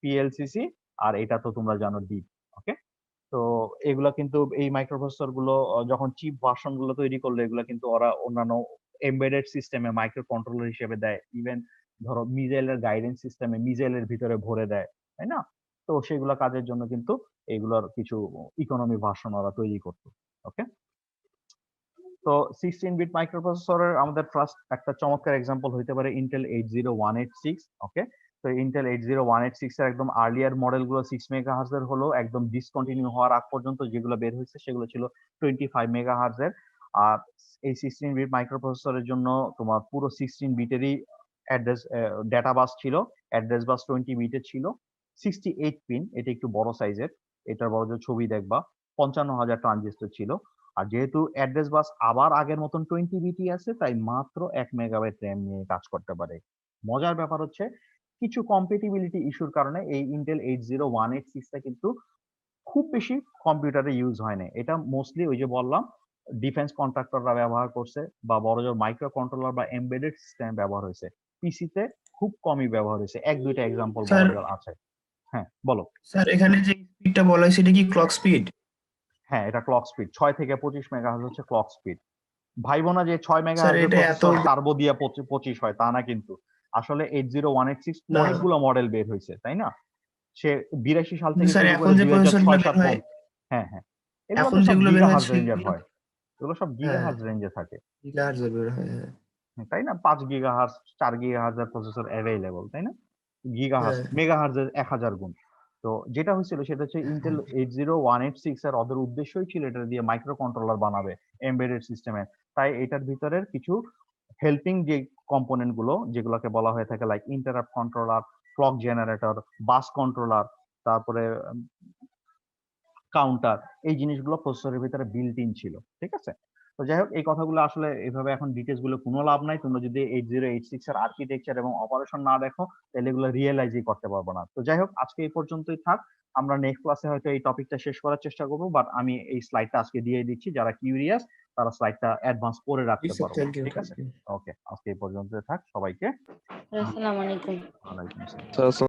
পিএলসিসি। আর এটা তো তোমরা জানো ডিপ। ওকে, তো এগুলা কিন্তু এই মাইক্রোপ্রসেসর গুলো যখন চিপ ভার্সন গুলো তৈরি করলো, এগুলা কিন্তু ওরা অন্যান্য এমবেডেড সিস্টেমে মাইক্রো কন্ট্রোলার হিসেবে দেয়। ইভেন ধরো মিসাইলের গাইডেন্স সিস্টেমে মিসাইলের ভিতরে ভরে দেয়, তাই না। তো সেগুলা কাজের জন্য কিন্তু এগুলোর কিছু ইকোনমি ভার্সন ওরা তৈরি করতো। ওকে, তো 16 বিট মাইক্রোপ্রসেসরের আমাদের ফার্স্ট একটা চমৎকার এক্সাম্পল হইতে পারে ইন্টেল 80186। ওকে, তো ইন্টেল 80186 এর একদম আর্লিয়ার মডেলগুলো 6 মেগাহার্জ এর হলো, একদম ডিসকন্টিনিউ হওয়ার আগ পর্যন্ত যেগুলো বের হয়েছে সেগুলো ছিল 25 মেগাহার্জ এর। আর এই 16 বিট মাইক্রোপ্রসেসরের জন্য তোমার পুরো 16 বিটেরই অ্যাড্রেস ডেটা বাস ছিল, অ্যাড্রেস বাস 20 বিটের ছিল, 68 পিন, এটা একটু বড় সাইজের। এটার বড় যে ছবি দেখবা, 55,000 ট্রানজিস্টর ছিল। আর যেহেতু অ্যাড্রেস বাস আবার আগের মতন 20 বিটি আছে, তাই মাত্র 1 মেগাবাইট র্যাম নিয়ে কাজ করতে পারে। মজার ব্যাপার হচ্ছে কিছু কম্পেটিবিলিটি ইস্যুর কারণে এই ইন্টেল 80186 টা কিন্তু খুব বেশি কম্পিউটারে ইউজ হয় না। এটা মোস্টলি ওই যে বললাম ডিফেন্স কন্ট্রাক্টররা ব্যবহার করছে, বা বড়জোর মাইক্রো কন্ট্রোলার বা এমবেডেড সিস্টেম ব্যবহার হয়েছে। পিসিতে খুব কমই ব্যবহার হয়েছে, এক দুইটা এক্সাম্পল
স্যার
বড়জোর আছে। হ্যাঁ বলো।
স্যার এখানে যে স্পিডটা বলা হয়েছে এটা কি ক্লক স্পিড?
হ্যাঁ, এটা ক্লক স্পিড 6 থেকে 25 মেগাহার্জ হচ্ছে ক্লক স্পিড। ভাইবো না যে 6
স্যার
মেগাহার্জের
এটা এত
প্রসেসর টার্বো দিয়ে 25 হয়, তা না কিন্তু। আসলে 80186
না
অনেকগুলো মডেল বের হয়েছে, তাই না। সে 82 সাল থেকে
স্যার
শুরু
এখন
করে
যে প্রসেসরগুলো
2006-7
বের হয়,
হ্যাঁ হ্যাঁ, এগুলো
এখন
তো সব
যেগুলো বের হয়
গিগাহার্জ রেঞ্জের
সেগুলো
হয়, এগুলো সব
হ্যাঁ
গিগাহার্জ রেঞ্জে থাকে,
গিগাহার্টজে বের হয়। হ্যাঁ
তাই না। 5 গিগাহার্জ 4 গিগাহার্জের প্রসেসর অ্যাভেইলেবল, তাই না। গিগাহার্জ
হ্যাঁ
মেগাহার্জের 1000 গুণ। তো যেটা হয়েছিল সেটা হচ্ছে ইন্টেল 80186 এর ওদের উদ্দেশ্যই ছিল এটা দিয়ে মাইক্রো কন্ট্রোলার বানাবে এমবেডেড সিস্টেমে। তাই এটার ভিতরের কিছু হেল্পিং যে কম্পোনেন্ট গুলো যেগুলোকে বলা হয়ে থাকে, like interrupt controller, clock generator, bus controller, তারপরে কাউন্টার, এই জিনিসগুলো প্রসেসরের ভিতরে বিল্ট ইন ছিল, ঠিক আছে। তো যাই হোক, এই কথাগুলো আসলে এইভাবে এখন ডিটেলস গুলো কোনো লাভ নাই। তোমরা যদি 8086 এর আর্কিটেকচার এবং অপারেশন না দেখো, তাহলে এগুলো রিয়েলাইজই করতে পারবো না। তো যাই হোক, আজকে এই পর্যন্তই থাক। আমরা নেক্সট ক্লাসে হয়তো এই টপিকটা শেষ করার চেষ্টা করবো, বাট আমি এই স্লাইডটা আজকে দিয়ে দিচ্ছি, যারা কিউরিয়াস তারা স্লাইডটা অ্যাডভান্স করে রাখতে
স্যার
পারো,
থ্যাংক ইউ
ঠিক আছে। ওকে, আজকে এই পর্যন্তই থাক, সবাইকে
আসসালামু আলাইকুম।
ওয়ালাইকুম আসসালাম।
স্যার